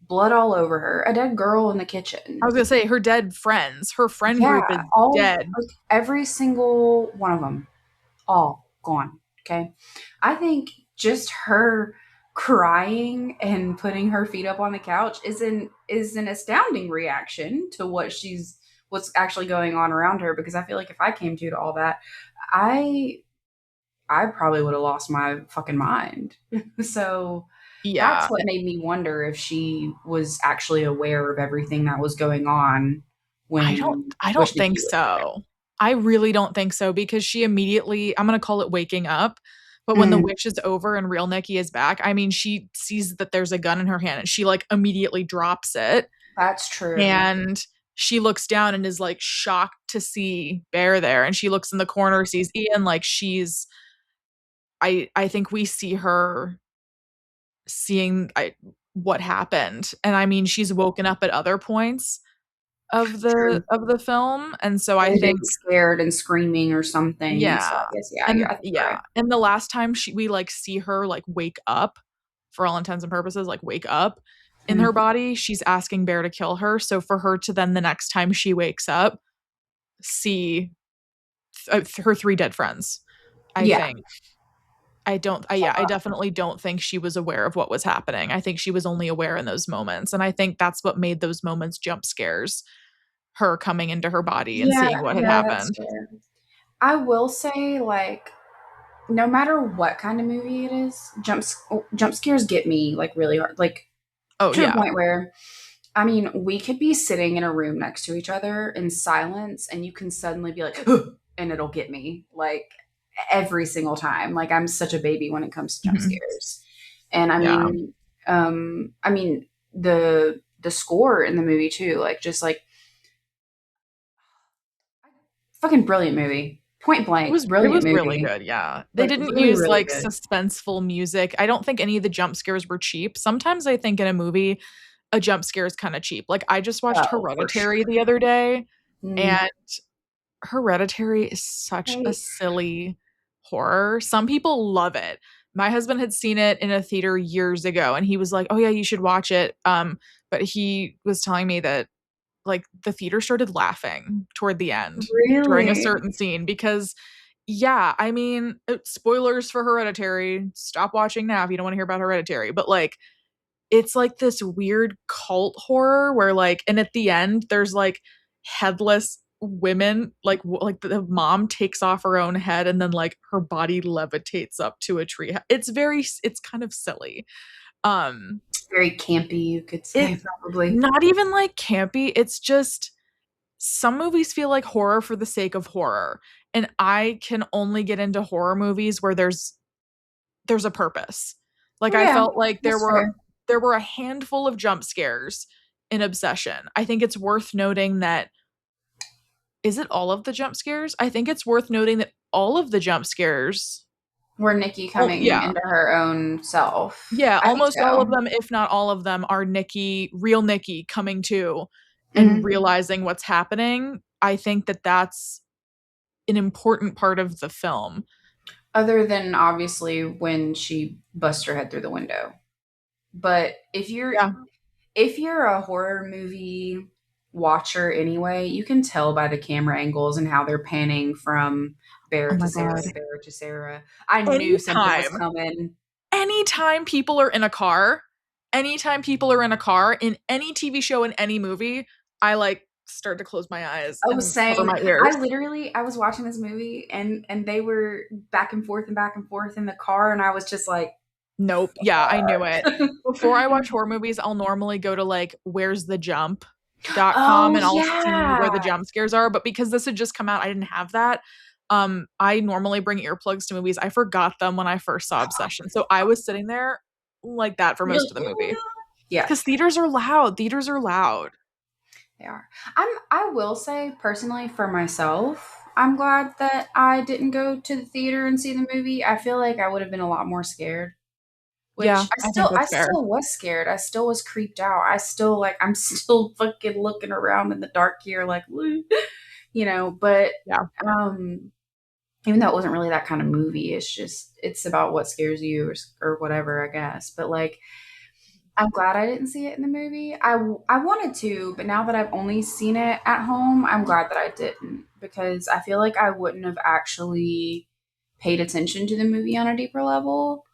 blood all over her, a dead girl in the I kitchen. was gonna say her dead friends. Her friend Yeah, group is all dead. like every single one of them, all gone. Okay. I think just her crying and putting her feet up on the couch is an astounding reaction to what's actually going on around her, because I feel like if I came to all that, I I probably would have lost my fucking mind. So that's Yeah. what made me wonder if she was actually aware of everything that was going on when I don't Wish think Nikki was there. so. I really don't think so because she immediately, I'm gonna call it waking up, But when the Mm, wish is over and real Nikki is back, I mean, she sees that there's a gun in her hand and she like immediately drops it. that's true. And she looks down and is like shocked to see Bear there. And she looks in the corner, sees Ian, like I think we see her seeing what happened. And I mean, she's woken up at other points True. of the film. And so I Really been think scared and screaming or something. So yeah. I guess I think you're right. And the last time we like see her like wake up for all intents and purposes, like wake up in her Mm. body, she's asking Bear to kill her. So for her to then the next time she wakes up see her three dead friends, I Yeah, think I definitely don't think she was aware of what was happening. I think she was only aware in those moments. And I think that's what made those moments jump scares, her coming into her body and yeah, seeing what had yeah. That's happened. fair. I will say, like, no matter what kind of movie it is, jump scares get me like really hard, like Oh to the yeah. point where, I mean, we could be sitting in a room next to each other in silence, and you can suddenly be like, and it'll get me like every single time. Like I'm such a baby when it comes to jump Mhm. scares, and Yeah. I mean the score in the movie too, like just like fucking brilliant movie, point blank, It brilliant was really movie, good, yeah. They like didn't really use, really like, good. suspenseful music. I don't think any of the jump scares were cheap. Sometimes I think in a movie, a jump scare is kinda cheap. Like, I just watched Oh, for Hereditary the sure. other day, Mm, and Hereditary is such a right. silly horror. Some people love it. My husband had seen it in a theater years ago, and he was like, "Oh, yeah, you should watch it." But he was telling me that like the theater started laughing toward the end during a Really? certain scene because yeah, I mean, spoilers for Hereditary. Stop watching now if you don't want to hear about Hereditary. But like it's like this weird cult horror where like and at the end there's like headless women like like the mom takes off her own head and then like her body levitates up to a tree. It's kind of silly. Um Very campy, you could it say, probably. not even like campy, it's just some movies feel like horror for the sake of horror, and I can only get into horror movies where there's a purpose. Like I Yeah, felt like that's fair. there were a handful of jump scares in Obsession. I think it's worth noting that is it all of the jump scares? I think it's worth noting that all of the jump scares Were Nikki oh coming yeah. into her own self? Yeah, I think almost all of so. them, if not all of them, are real Nikki coming to and Mhm. realizing what's happening. I think that that's an important part of the film. Other than obviously when she busts her head through the window. But Yeah. if you're a horror movie watcher anyway, you can tell by the camera angles and how they're panning from Oh Bear to my Sarah god. to Bear to Sarah. I knew something was Anytime, coming. anytime people are in a car, anytime people are in a car in any TV show in any movie, I like start to close my eyes I was and cover saying, my ears. I was watching this movie and they were back and forth in the car, and I was just like, Nope. Yeah, I knew it. Before I watch horror movies, I'll normally go to like where's the jump.com oh and I'll see where yeah. the jump scares are. But because this had just come out, I didn't have that. I normally bring earplugs to movies. I forgot them when I first saw Obsession. So I was sitting there like that for most of the movie. Yeah, Because theaters are loud. Theaters are loud. they are. I will say personally for myself, I'm glad that I didn't go to the theater and see the movie. I feel like I would have been a lot more scared. Yeah, Which I think I that's fair. still was scared. I still was creeped out. I still like I'm still fucking looking around in the dark here like but Yeah. um even though it wasn't really that kind of movie, it's about what scares you or whatever, I guess. But like I'm glad I didn't see it in the movie. I wanted to, but now that I've only seen it at home, I'm glad that I didn't because I feel like I wouldn't have actually paid attention to the movie on a deeper level.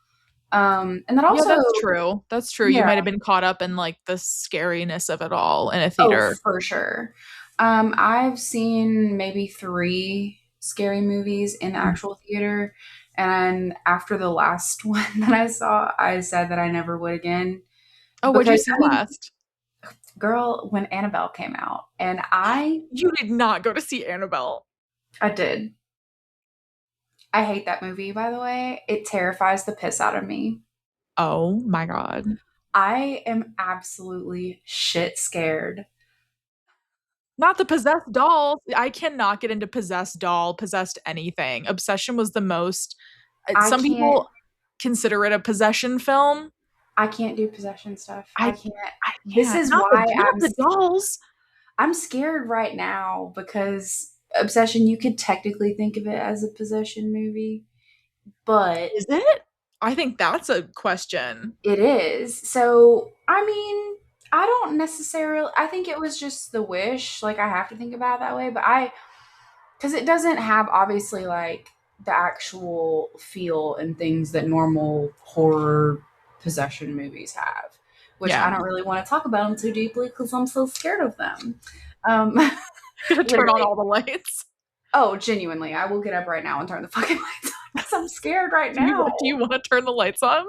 And that Yeah, also, that's true. That's true. You yeah, might have been caught up in like the scariness of it all in a oh, theater. for sure. I've seen maybe three scary movies in the Mm. actual theater, and after the last one that I saw, I said that I never would again Oh, what'd you because see I mean, last? girl, when Annabelle came out, and You did not go to see Annabelle. I did. I hate that movie, by the way. It terrifies the piss out of me. Oh my God. I am absolutely shit scared. Not the possessed dolls. I cannot get into possessed doll, possessed anything. Obsession was the most. I Some can't people consider it a possession film. I can't do possession stuff. I I can't. I This can't. is Not the why not the dolls. I'm scared right now because Obsession, you could technically think of it as a possession movie, but Is it? I think that's a question. it is. So, I mean, I don't necessarily, I think it was just the wish. Like, I have to think about it that way, but because it doesn't have obviously like the actual feel and things that normal horror possession movies have, which I Yeah. don't really want to talk about them too deeply because I'm so scared of them. Um, Gonna turn on literally. all the lights. Oh, genuinely, I will get up right now and turn the fucking lights on because I'm scared right Do you now. do you want to turn the lights on?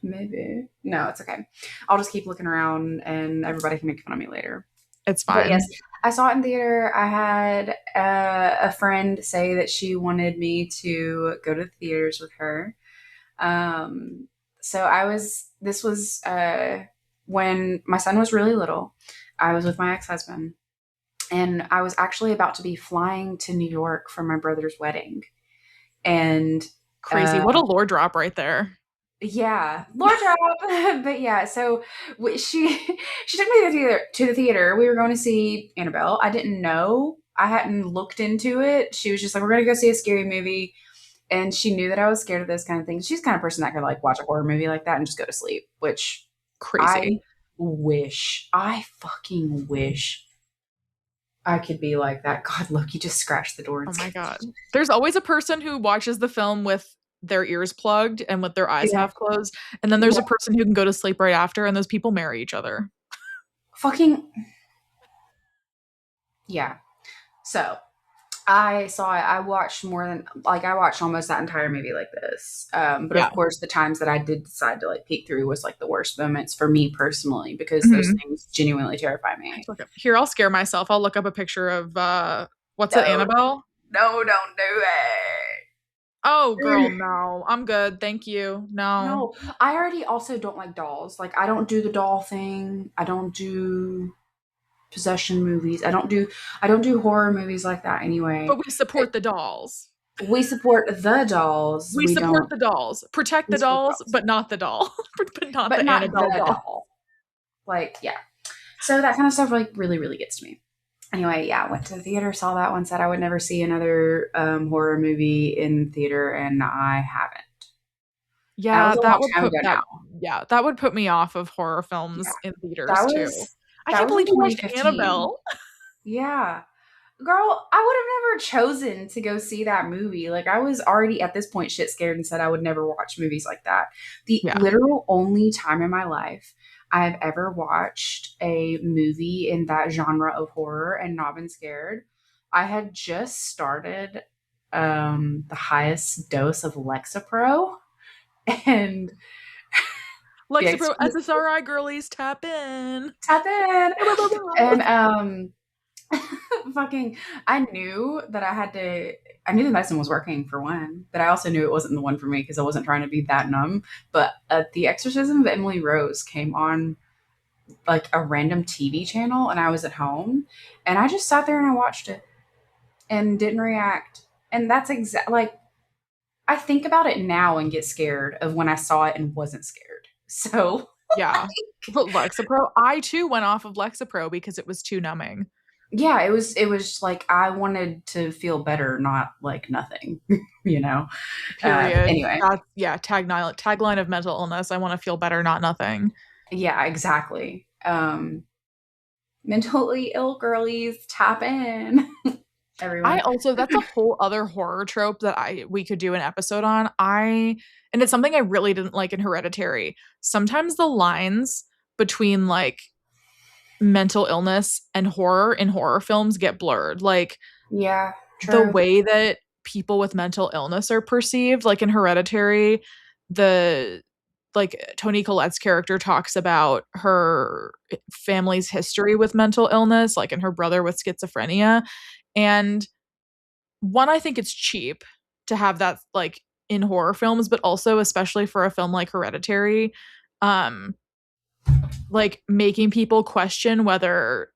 Maybe. No, it's okay. I'll just keep looking around and everybody can make fun of me later. It's But yes, fine. I saw it in theater. I had a friend say that she wanted me to go to theaters with her. Um, so this was when my son was really little. I was with my ex husband, and I was actually about to be flying to New York for my brother's wedding. And Crazy. uh, What a lore drop right there. yeah, Lord drop. But yeah, so she she took me to the theater. To the theater, we were going to see Annabelle. I didn't know. I hadn't looked into it. She was just like, "We're gonna go see a scary movie," and she knew that I was scared of this kind of thing. She's the kind of person that could like watch a horror movie like that and just go to sleep. Which Crazy. I I fucking wish I could be like that. God, look, you just scratched the door Oh and my scared God. me. There's always a person who watches the film with their ears plugged and with their eyes Yeah, half closed. And then there's yeah, a person who can go to sleep right after, and those people marry each other. fucking yeah. So I saw it. I watched more than like I watched almost that entire movie like this. But Yeah. of course, the times that I did decide to like peek through was like the worst moments for me personally because those Mhm. things genuinely terrify me. Okay. Here, I'll scare myself. I'll look up a picture of what's it, No, Annabelle? no, don't do it. Oh, girl, no. I'm good. Thank you. No. No, I already also don't like dolls. Like I don't do the doll thing. I don't do possession movies. I don't do horror movies like that anyway. But we support the dolls. We support the dolls. We support the dolls. Protect We the support dolls, dolls, but not the doll. But not but the not Annabelle the doll. doll. Like, yeah. So that kind of stuff like really, really gets to me. Anyway, yeah, went to the theater, saw that one, said I would never see another horror movie in theater, and I haven't. That was Yeah, a long time ago now. that would put me off of horror Yeah, films in that theaters too. was I that can't was in believe you watched 2015. Annabelle. Yeah, girl, I would have never chosen to go see that movie. Like I was already at this point shit scared and said I would never watch movies like that. The Yeah. literal only time in my life I have ever watched a movie in that genre of horror and not been scared. I had just started the highest dose of Lexapro and the Lexapro expert SSRI girlies tap in. tap in and fucking I knew that I knew the medicine was working for one, but I also knew it wasn't the one for me because I wasn't trying to be that numb. But The Exorcism of Emily Rose came on like a random TV channel and I was at home and I just sat there and I watched it and didn't react. And that's like I think about it now and get scared of when I saw it and wasn't scared. So Yeah. But Lexapro, I too went off of Lexapro because it was too numbing. yeah, it was like I wanted to feel better, not like nothing, you know. Period. Anyway, That's yeah, tagline of mental illness. I want to feel better, not nothing. yeah, exactly. Mentally ill girlies tap in, I everyone. also that's a whole other horror trope that I we could do an episode on. And it's something I really didn't like in Hereditary. Sometimes the lines between like mental illness and horror in horror films get blurred. Like Yeah, the true. way that people with mental illness are perceived, like in Hereditary, the like Toni Collette's character talks about her family's history with mental illness, like and her brother with schizophrenia. And one, I think it's cheap. to have that like in horror films, but also especially for a film like Hereditary, um, like making people question whether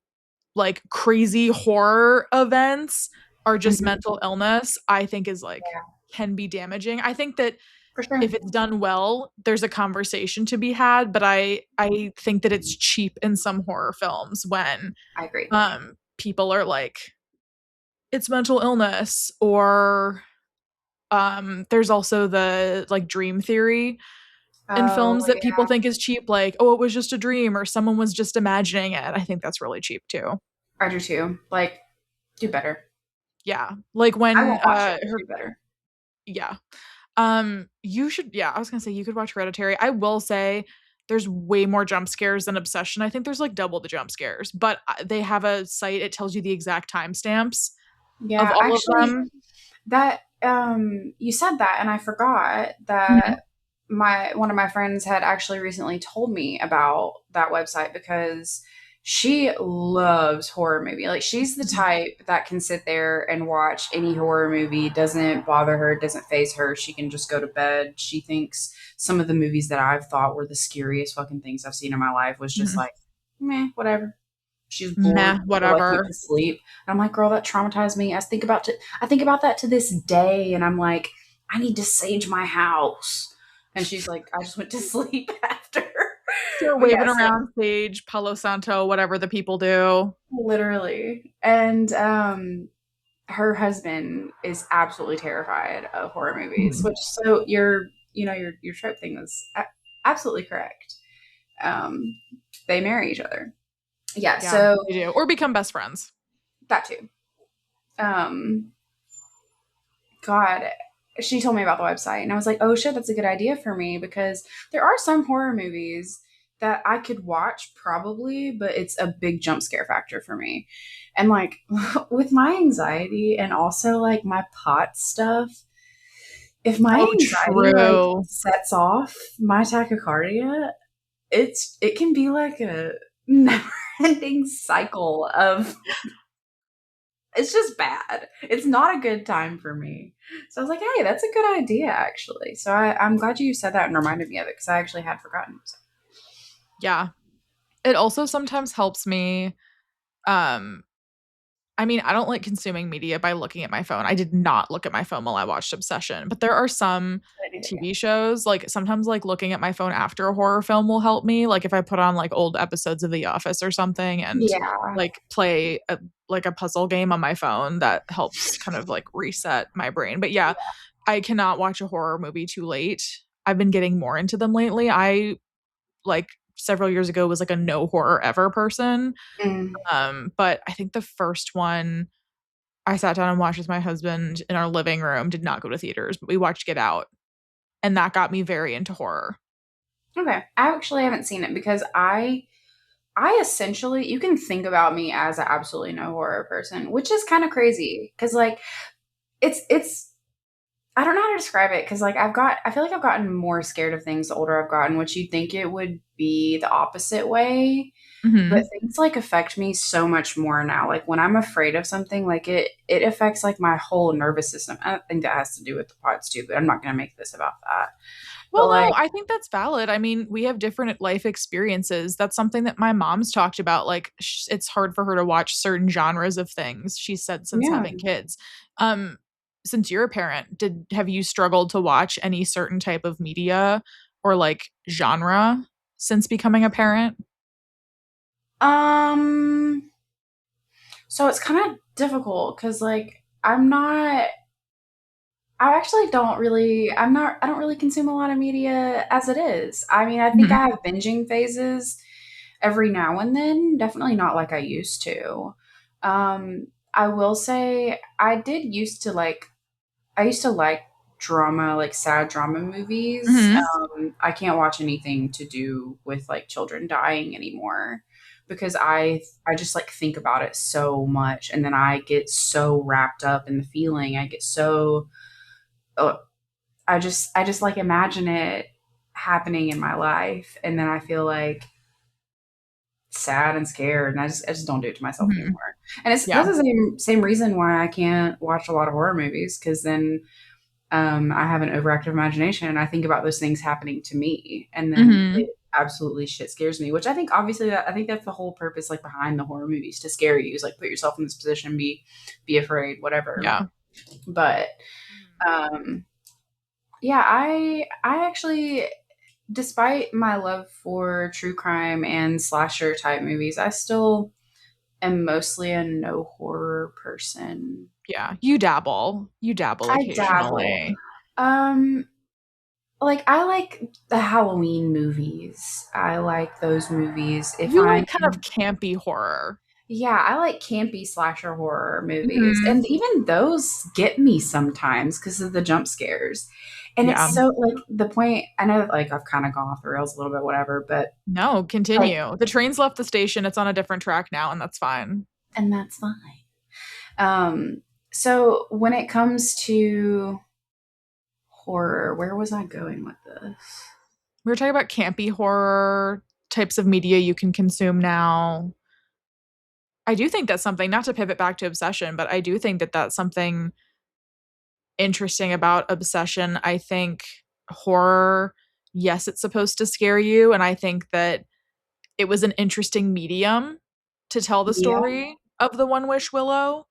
like crazy horror events are just Mhm. mental illness, I think is like Yeah, can be damaging. I think that for sure. if it's done well, there's a conversation to be had, but I think that it's cheap in some horror films when I agree. people are like it's mental illness, or there's also the like dream theory in Oh films that people yeah, think is cheap, like oh it was just a dream or someone was just imagining it. I think that's really cheap too. I do too. Like, do better. Yeah, like I when won't watch it, but do better. yeah. You should, yeah, I was gonna say you could watch Hereditary. I will say there's way more jump scares than Obsession. I think there's like double the jump scares, but they have a site, it tells you the exact timestamps of Yeah, all of actually, them. that you said that, and I forgot Mhm. that my one of my friends had actually recently told me about that website because she loves horror movie. Like she's the Mhm. type that can sit there and watch any horror movie, doesn't bother her, doesn't phase her. She can just go to bed. She thinks some of the movies that I've thought were the scariest fucking things I've seen in my life was just Mhm. like, meh, whatever. She was bored Meh, or like went whatever. to sleep. And I'm like, girl, that traumatized me. I think about that to this day, and I'm like, I need to sage my house. And she's like, I just went to sleep after. Still But yeah, waving so around sage, Palo Santo, whatever the people do. literally. And her husband is absolutely terrified of horror movies, Mhm. which so your trope thing was absolutely correct. Um, they marry each other. Yeah, Yeah, so they do. Or become best friends. that too. Um, God, she told me about the website, and I was like, oh shit, that's a good idea for me because there are some horror movies that I could watch probably, but it's a big jump scare factor for me. And like with my anxiety and also like my pot stuff, if my Oh, anxiety like true. sets off my tachycardia, it can be like a never ending cycle of it's just bad. It's not a good time for me. So I was like, hey, that's a good idea, actually. So I'm glad you said that and reminded me of it because I actually had forgotten. So, Yeah. It also sometimes helps me. Um, I mean, I don't like consuming media by looking at my phone. I did not look at my phone while I watched Obsession, but there are some I need TV shows, like sometimes like looking at my phone after a horror film will help me. Like if I put on like old episodes of The Office or something and yeah. like play like a puzzle game on my phone, that helps kind of like reset my brain. But yeah, I cannot watch a horror movie too late. I've been getting more into them lately. I like several years ago was like a no horror ever person. Mm. But I think the first one I sat down and watched with my husband in our living room, did not go to theaters, but we watched Get Out, and that got me very into horror. Okay. I actually haven't seen it because I essentially you can think about me as a absolutely no horror person, which is kind of crazy because like it's I don't know how to describe it because like I feel like I've gotten more scared of things the older I've gotten, which you'd think it would be the opposite way. But Mhm. things like affect me so much more now. Like when I'm afraid of something, like it affects like my whole nervous system. I think that has to do with the pods too, but I'm not gonna make this about that. But Well, like, no, I think that's valid. I mean, we have different life experiences. That's something that my mom's talked about. Like, it's hard for her to watch certain genres of things. She said since yeah. having kids. Um, since you're a parent, did have you struggled to watch any certain type of media or like genre since becoming a parent? Um so it's kind of difficult because like I actually don't really I don't really consume a lot of media as it is. I mean, I think Mhm. I have binging phases every now and then, definitely not like I used to. I will say I used to like drama, like sad drama movies. Mhm. I can't watch anything to do with like children dying anymore because I just like think about it so much and then I get so wrapped up in the feeling. I get so uh, I just like imagine it happening in my life and then I feel like sad and scared and I just don't do it to myself Mhm. anymore. And it's Yeah. that's the same reason why I can't watch a lot of horror movies because then I have an overactive imagination and I think about those things happening to me, and then Mhm. it absolutely shit scares me. Which I think obviously I think that's the whole purpose, like behind the horror movies, to scare you, is like put yourself in this position, be afraid, whatever. Yeah. But Mhm. um, yeah, I actually, despite my love for true crime and slasher type movies, I still am mostly a no horror person. Yeah. You dabble. You dabble I dabble. occasionally. Um, like I like the Halloween movies. I like those movies. If You I'm like kind of in, campy horror. yeah, I like campy slasher horror movies. Mhm. And even those get me sometimes because of the jump scares. And it's Yeah. so like the point, I know that like I've kind of gone off the rails a little bit, whatever, but No, like, continue. The train's left the station. It's on a different track now, and that's fine. and that's fine. Um, so when it comes to horror, where was I going with this? We were talking about campy horror, types of media you can consume now. I do think that's something, not to pivot back to Obsession, but I do think that that's something interesting about Obsession. I think horror, yes, it's supposed to scare you. And I think that it was an interesting medium to tell the Yeah, story of the One Wish Willow.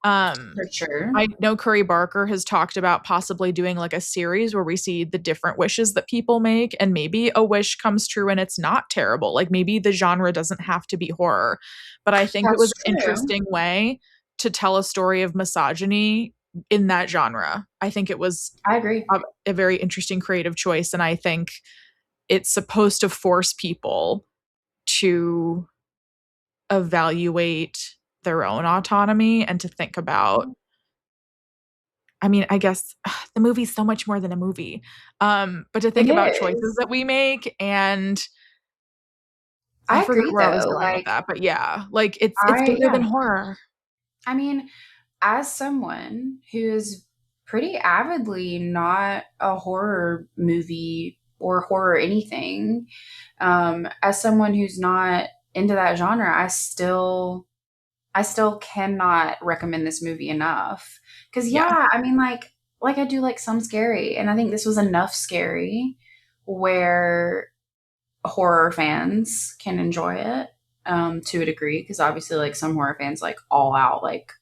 for Um, sure. I know Curry Barker has talked about possibly doing like a series where we see the different wishes that people make, and maybe a wish comes true and it's not terrible. Like maybe the genre doesn't have to be horror. But I think it was That's an true. interesting way to tell a story of misogyny in that genre. I think it was I agree. a very interesting creative choice. And I think it's supposed to force people to evaluate their own autonomy and to think about, I mean, I guess the movie's so much more than a movie. But to It think about choices is. that we make, and I I forgot agree where I was though. going with Like that, but yeah, like it's bigger than yeah. horror. I mean, as someone who is pretty avidly not a horror movie or horror anything, as someone who's not into that genre, I still cannot recommend this movie enough. Cause Yeah. yeah, I mean like I do like some scary, and I think this was enough scary where horror fans can enjoy it to a degree, because obviously like some horror fans like all out like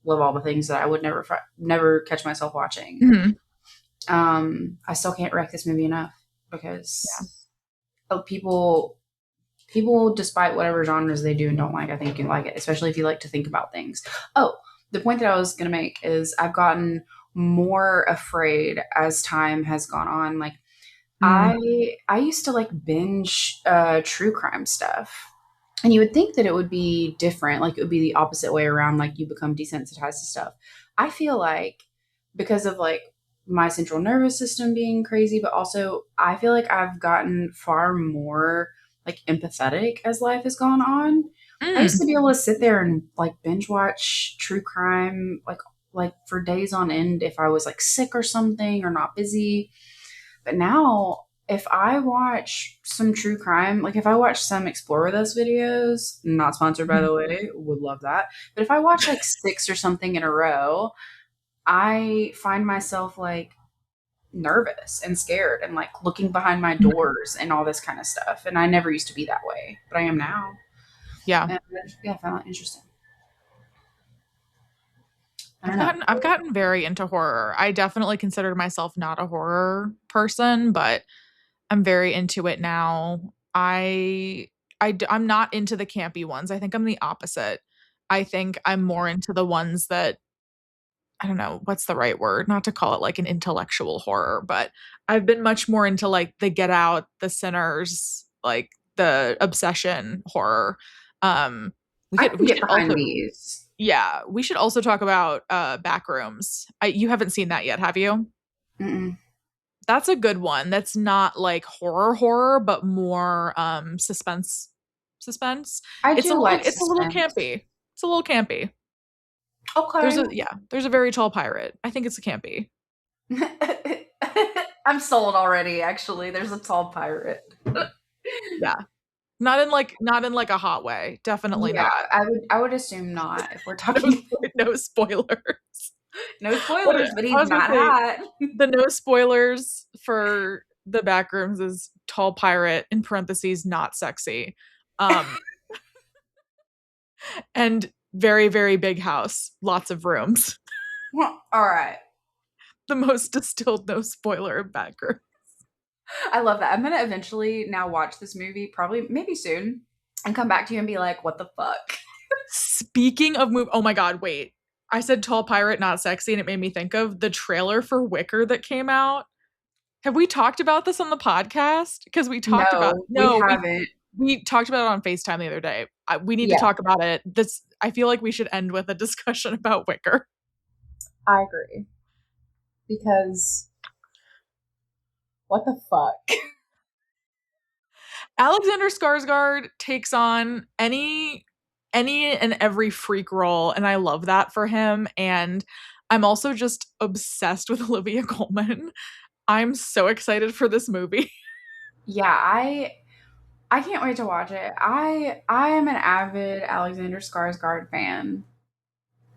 love all the things that I would never catch myself watching. Mhm. I still can't wreck this movie enough Yeah. because of people, despite whatever genres they do and don't like, I think you can like it, especially if you like to think about things. Oh, the point that I was going to make is I've gotten more afraid as time has gone on. Like Mm. I used to like binge true crime stuff. And you would think that it would be different, like it would be the opposite way around, like you become desensitized to stuff. I feel like because of like my central nervous system being crazy, but also I feel like I've gotten far more like empathetic as life has gone on. I used Mm. to be able to sit there and like binge watch true crime like for days on end if I was like sick or something or not busy. But now, if I watch some true crime, like if I watch some Explore With Us videos, not sponsored by Mhm. the way, would love that. But if I watch like six or something in a row, I find myself like nervous and scared and like looking behind my Mhm. doors and all this kind of stuff. And I never used to be that way, but I am now. Yeah. And yeah, I found that interesting. I I've don't know. gotten I've gotten very into horror. I definitely considered myself not a horror person, but I'm very into it now. I'm not into the campy ones. I think I'm the opposite. I think I'm more into the ones that, I don't know, what's the right word? Not to call it like an intellectual horror, but I've been much more into like the Get Out, the Sinners, like the Obsession horror. Um I can we get should behind also, these. yeah, we should also talk about Backrooms. You haven't seen that yet, have you? Mm-mm. That's a good one. That's not like horror, but more suspense. I do like It's a little suspense. campy. It's a little campy. Okay. There's a very tall pirate. I think it's a campy. I'm sold already, actually. There's a tall pirate. Yeah. Not in like a hot way. Definitely Yeah, not. I would assume not if we're No, talking. no spoilers. No What spoilers, but I he's was gonna not say, hot. the no spoilers for the backrooms is tall pirate in parentheses not sexy. Um and very, very big house, lots of rooms. All right. The most distilled no spoiler of backroom. I love that. I'm going to eventually now watch this movie, probably maybe soon, and come back to you and be like, what the fuck? Speaking of oh my god, wait. I said tall pirate, not sexy, and it made me think of the trailer for Wicker that came out. Have we talked about this on the podcast? Because we talked about No, we no, haven't. we talked about it on FaceTime the other day. We need to Yeah, talk about it. This I feel like we should end with a discussion about Wicker. I agree. Because what the fuck? Alexander Skarsgård takes on any and every freak role, and I love that for him. And I'm also just obsessed with Olivia Colman. I'm so excited for this movie. Yeah, I can't wait to watch it. I am an avid Alexander Skarsgård fan.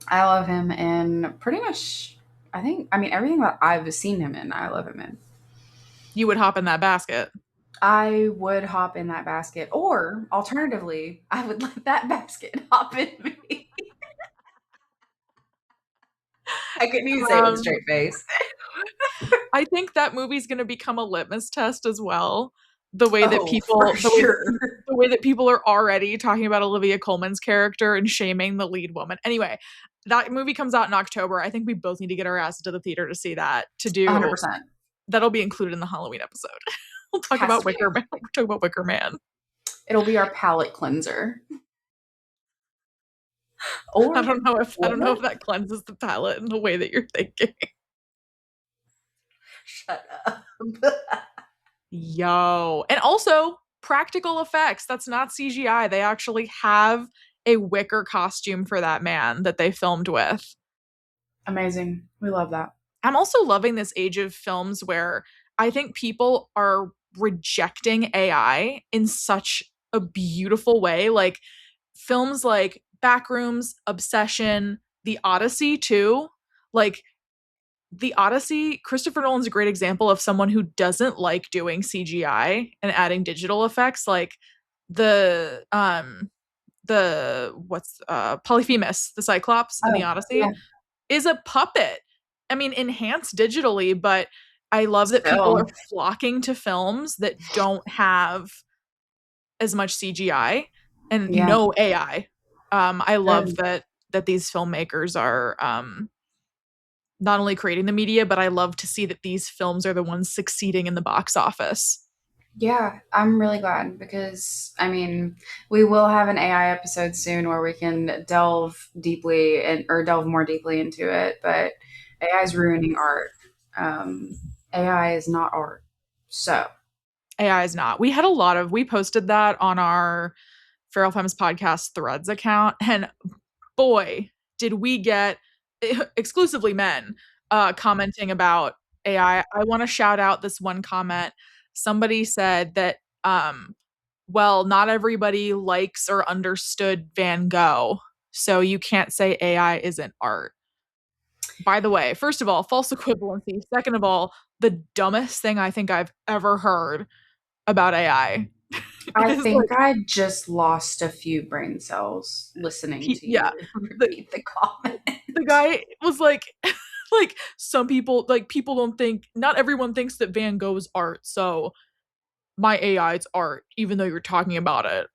I love him in pretty much I mean everything that I've seen him in, I love him in. You would hop in that basket. I would hop in that basket, or alternatively, I would let that basket hop in me. I couldn't even say it with a Um, straight face. I think that movie's going to become a litmus test as well. The way that Oh, for people, sure. the way that people are already talking about Olivia Colman's character and shaming the lead woman. Anyway, that movie comes out in October. I think we both need to get our asses to the theater to see that. To do 100%. that'll be included in the Halloween episode. We'll talk Has about to be. Wicker Man. We'll talk about Wicker Man. It'll be our palate cleanser. I Or don't know if I would don't know it? if that cleanses the palate in the way that you're thinking. Shut up. Yo. And also practical effects. That's not CGI. They actually have a wicker costume for that man that they filmed with. Amazing. We love that. I'm also loving this age of films where I think people are rejecting AI in such a beautiful way. Like films like Backrooms, Obsession, The Odyssey, too. Like The Odyssey, Christopher Nolan's a great example of someone who doesn't like doing CGI and adding digital effects. Like the what's Polyphemus, the Cyclops in the Oh, yeah. Odyssey, is a puppet. I mean, enhanced digitally, but I love that people are Still. flocking to films that don't have as much CGI and Yeah. no AI. I love Good. that these filmmakers are not only creating the media, but I love to see that these films are the ones succeeding in the box office. Yeah, I'm really glad because I mean, we will have an AI episode soon where we can delve deeply and or delve more deeply into it. But AI is ruining art. AI is not art. So AI is not. We posted that on our Feral Femmes podcast threads account, and boy, did we get exclusively men commenting about AI. I want to shout out this one comment. Somebody said that, well, not everybody likes or understood Van Gogh, so you can't say AI isn't art. By the way, first of all, false equivalency. Second of all, the dumbest thing I think I've ever heard about AI I is think like, I just lost a few brain cells listening to yeah, you the, repeat the comment. the guy was like, like some people, like people don't think, not everyone thinks that Van Gogh's art, so my AI is art, even though you're talking about it.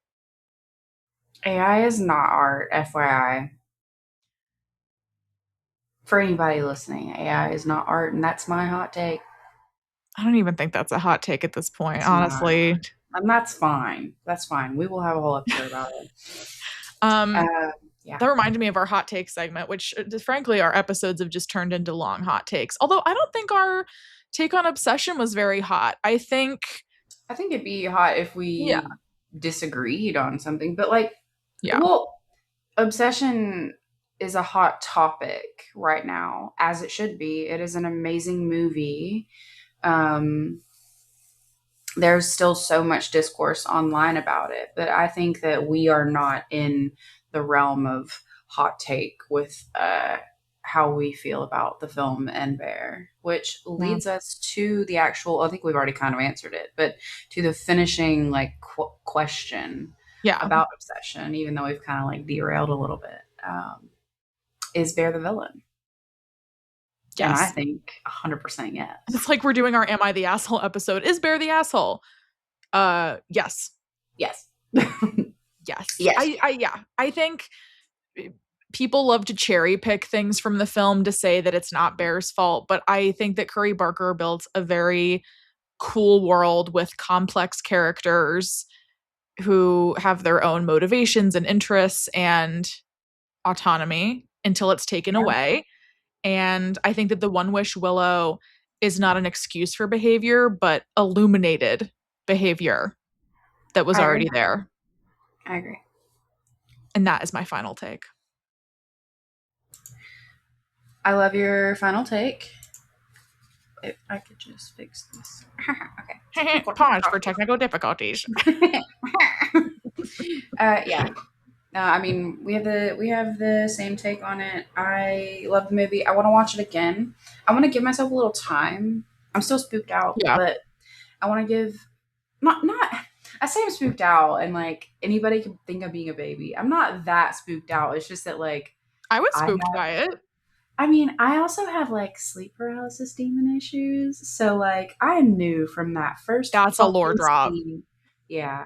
AI is not art, FYI. For anybody listening, AI is not art, and that's my hot take. I don't even think that's a hot take at this point, It's not. honestly. And that's fine. That's fine. We will have a whole episode about it. Um, Yeah. that reminded me of our hot take segment, which frankly, our episodes have just turned into long hot takes. Although I don't think our take on Obsession was very hot. I think, I think it'd be hot if yeah, we disagreed on something, but like, yeah, well, obsession is a hot topic right now, as it should be. It is an amazing movie. Um, there's still so much discourse online about it, but I think that we are not in the realm of hot take with how we feel about the film and Bear, which Yeah. leads us to the actual, I think we've already kind of answered it, but to the finishing like question Yeah. about obsession, even though we've kind of like derailed a little bit. Is Bear the villain? And I Yes. think 100% It's yes. like we're doing our Am I the Asshole episode. Is Bear the asshole? Yes. Yes. Yes. Yes. I think people love to cherry pick things from the film to say that it's not Bear's fault, but I think that Curry Barker built a very cool world with complex characters who have their own motivations and interests and autonomy until it's taken Yeah, away. And I think that the One Wish Willow is not an excuse for behavior, but illuminated behavior that was I agree. already there. I agree. And that is my final take. I love your final take. If I could just fix this. Okay. Pause for technical difficulties. Yeah. I mean, we have the same take on it. I love the movie. I want to watch it again. I want to give myself a little time. I'm still spooked out, Yeah. but I want to give not. I say I'm spooked out, and like anybody can think I'm being a baby. I'm not that spooked out. It's just that like I was I spooked have. by it. I mean, I also have like sleep paralysis demon issues. So like I knew from that first That's a lore fucking drop. scene. Yeah.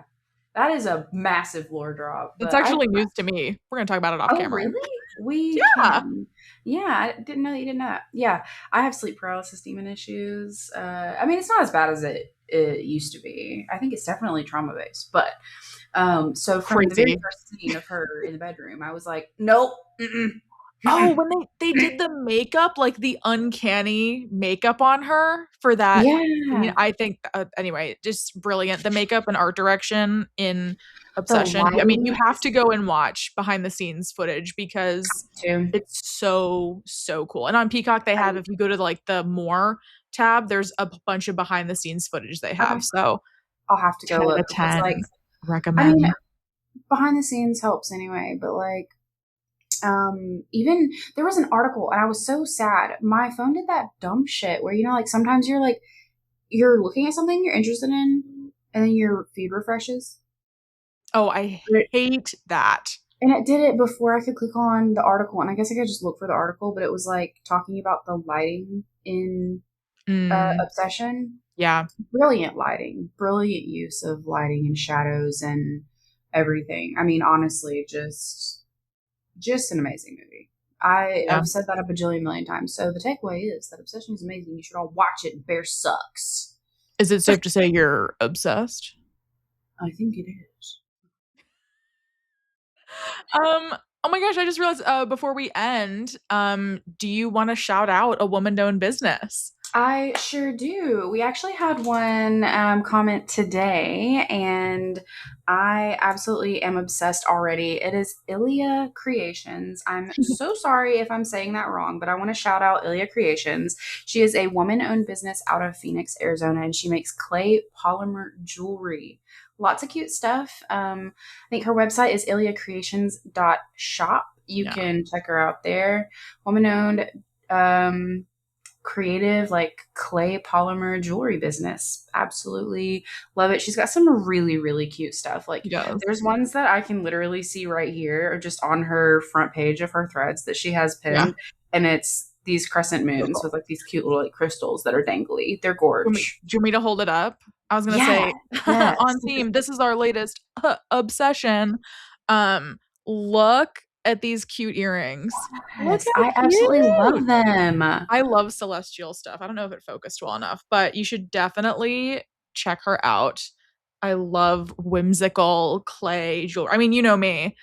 That is a massive lore drop. It's But I actually news to me. We're going to talk about it off oh camera. really? We Yeah. can. Yeah, I didn't know that you did that. Yeah. I have sleep paralysis demon issues. I mean it's not as bad as it used to be. I think it's definitely trauma based. But so from the very Crazy. first scene of her in the bedroom, I was like, nope. Mm-mm. Oh, when they did the makeup, like the uncanny makeup on her for that scene, Yeah. I think anyway, just brilliant. The makeup and art direction in The Obsession. I mean, lighting you have to go and watch behind the scenes footage because too. it's so cool. And on Peacock they have, if you go to like the more tab, there's a bunch of behind the scenes footage they have. Okay. So I'll have to 10 go out look of because 10 like I mean recommend. behind the scenes helps anyway, but like even there was an article and I was so sad. My phone did that dumb shit where like sometimes you're looking at something you're interested in and then your feed refreshes. Oh, I hate that. And it did it before I could click on the article, and I guess I could just look for the article, but it was like talking about the lighting in Obsession. Yeah. Brilliant lighting, brilliant use of lighting and shadows and everything. I mean, honestly, just an amazing movie. I've said that a bajillion million times. So the takeaway is that Obsession is amazing. You should all watch it. Bear sucks. Is it safe to say you're obsessed? I think it is. Oh my gosh, I just realized before we end, do you want to shout out a woman-owned business? I sure do. We actually had one comment today, and I absolutely am obsessed already. It is Ilya Creations. I'm so sorry if I'm saying that wrong, but I want to shout out Ilya Creations. She is a woman-owned business out of Phoenix, Arizona, and she makes clay polymer jewelry. Lots of cute stuff. I think her website is ilyacreations.shop. You can check her out there. Woman-owned. Creative like clay polymer jewelry business. Absolutely love it. She's got some really cute stuff. Like there's ones that I can literally see right here or just on her front page of her threads that she has pinned, and it's these crescent moons with like these cute little like crystals that are dangly. They're gorge. Do you want me to hold it up? I was gonna say yes. on theme, this is our latest obsession. Look at these cute earrings. Yes, I absolutely love them. I love celestial stuff. I don't know if it focused well enough, but you should definitely check her out. I love whimsical clay jewelry. I mean, you know me.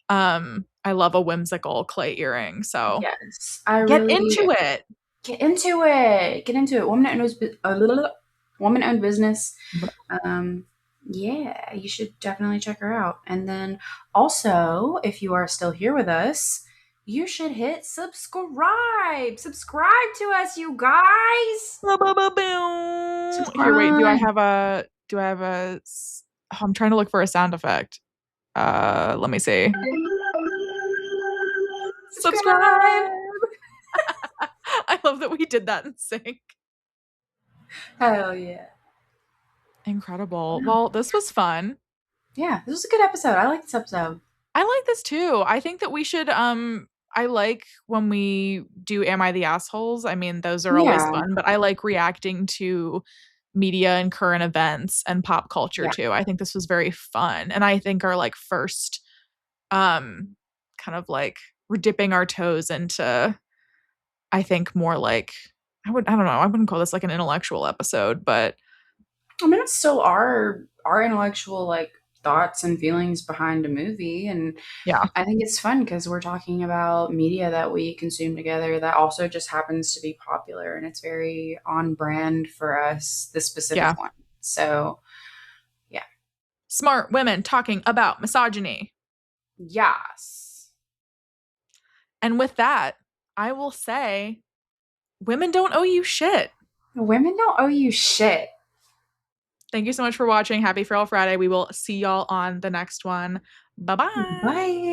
I love a whimsical clay earring. So yes, I get really into it. Get into it. Get into it. Woman-owned business. Yeah, you should definitely check her out. And then also, if you are still here with us, you should hit subscribe. Subscribe to us, you guys. Here, wait. Do I have a? Oh, I'm trying to look for a sound effect. Let me see. Subscribe. I love that we did that in sync. Hell yeah. Incredible. Well, this was fun. Yeah, this was a good episode. I like this episode. I like this too. I think that we should I like when we do Am I the Assholes? I mean, those are always Yeah. fun, but I like reacting to media and current events and pop culture Yeah. too. I think this was very fun. And I think our like first kind of like we're dipping our toes into I think more like I don't know, I wouldn't call this like an intellectual episode, but I mean, it's still our intellectual like thoughts and feelings behind a movie, and yeah. I think it's fun because we're talking about media that we consume together that also just happens to be popular, and it's very on brand for us, the specific Yeah. one. So, yeah. Smart women talking about misogyny. Yes. And with that, I will say women don't owe you shit. Women don't owe you shit. Thank you so much for watching. Happy Feral Friday. We will see y'all on the next one. Bye bye. Bye.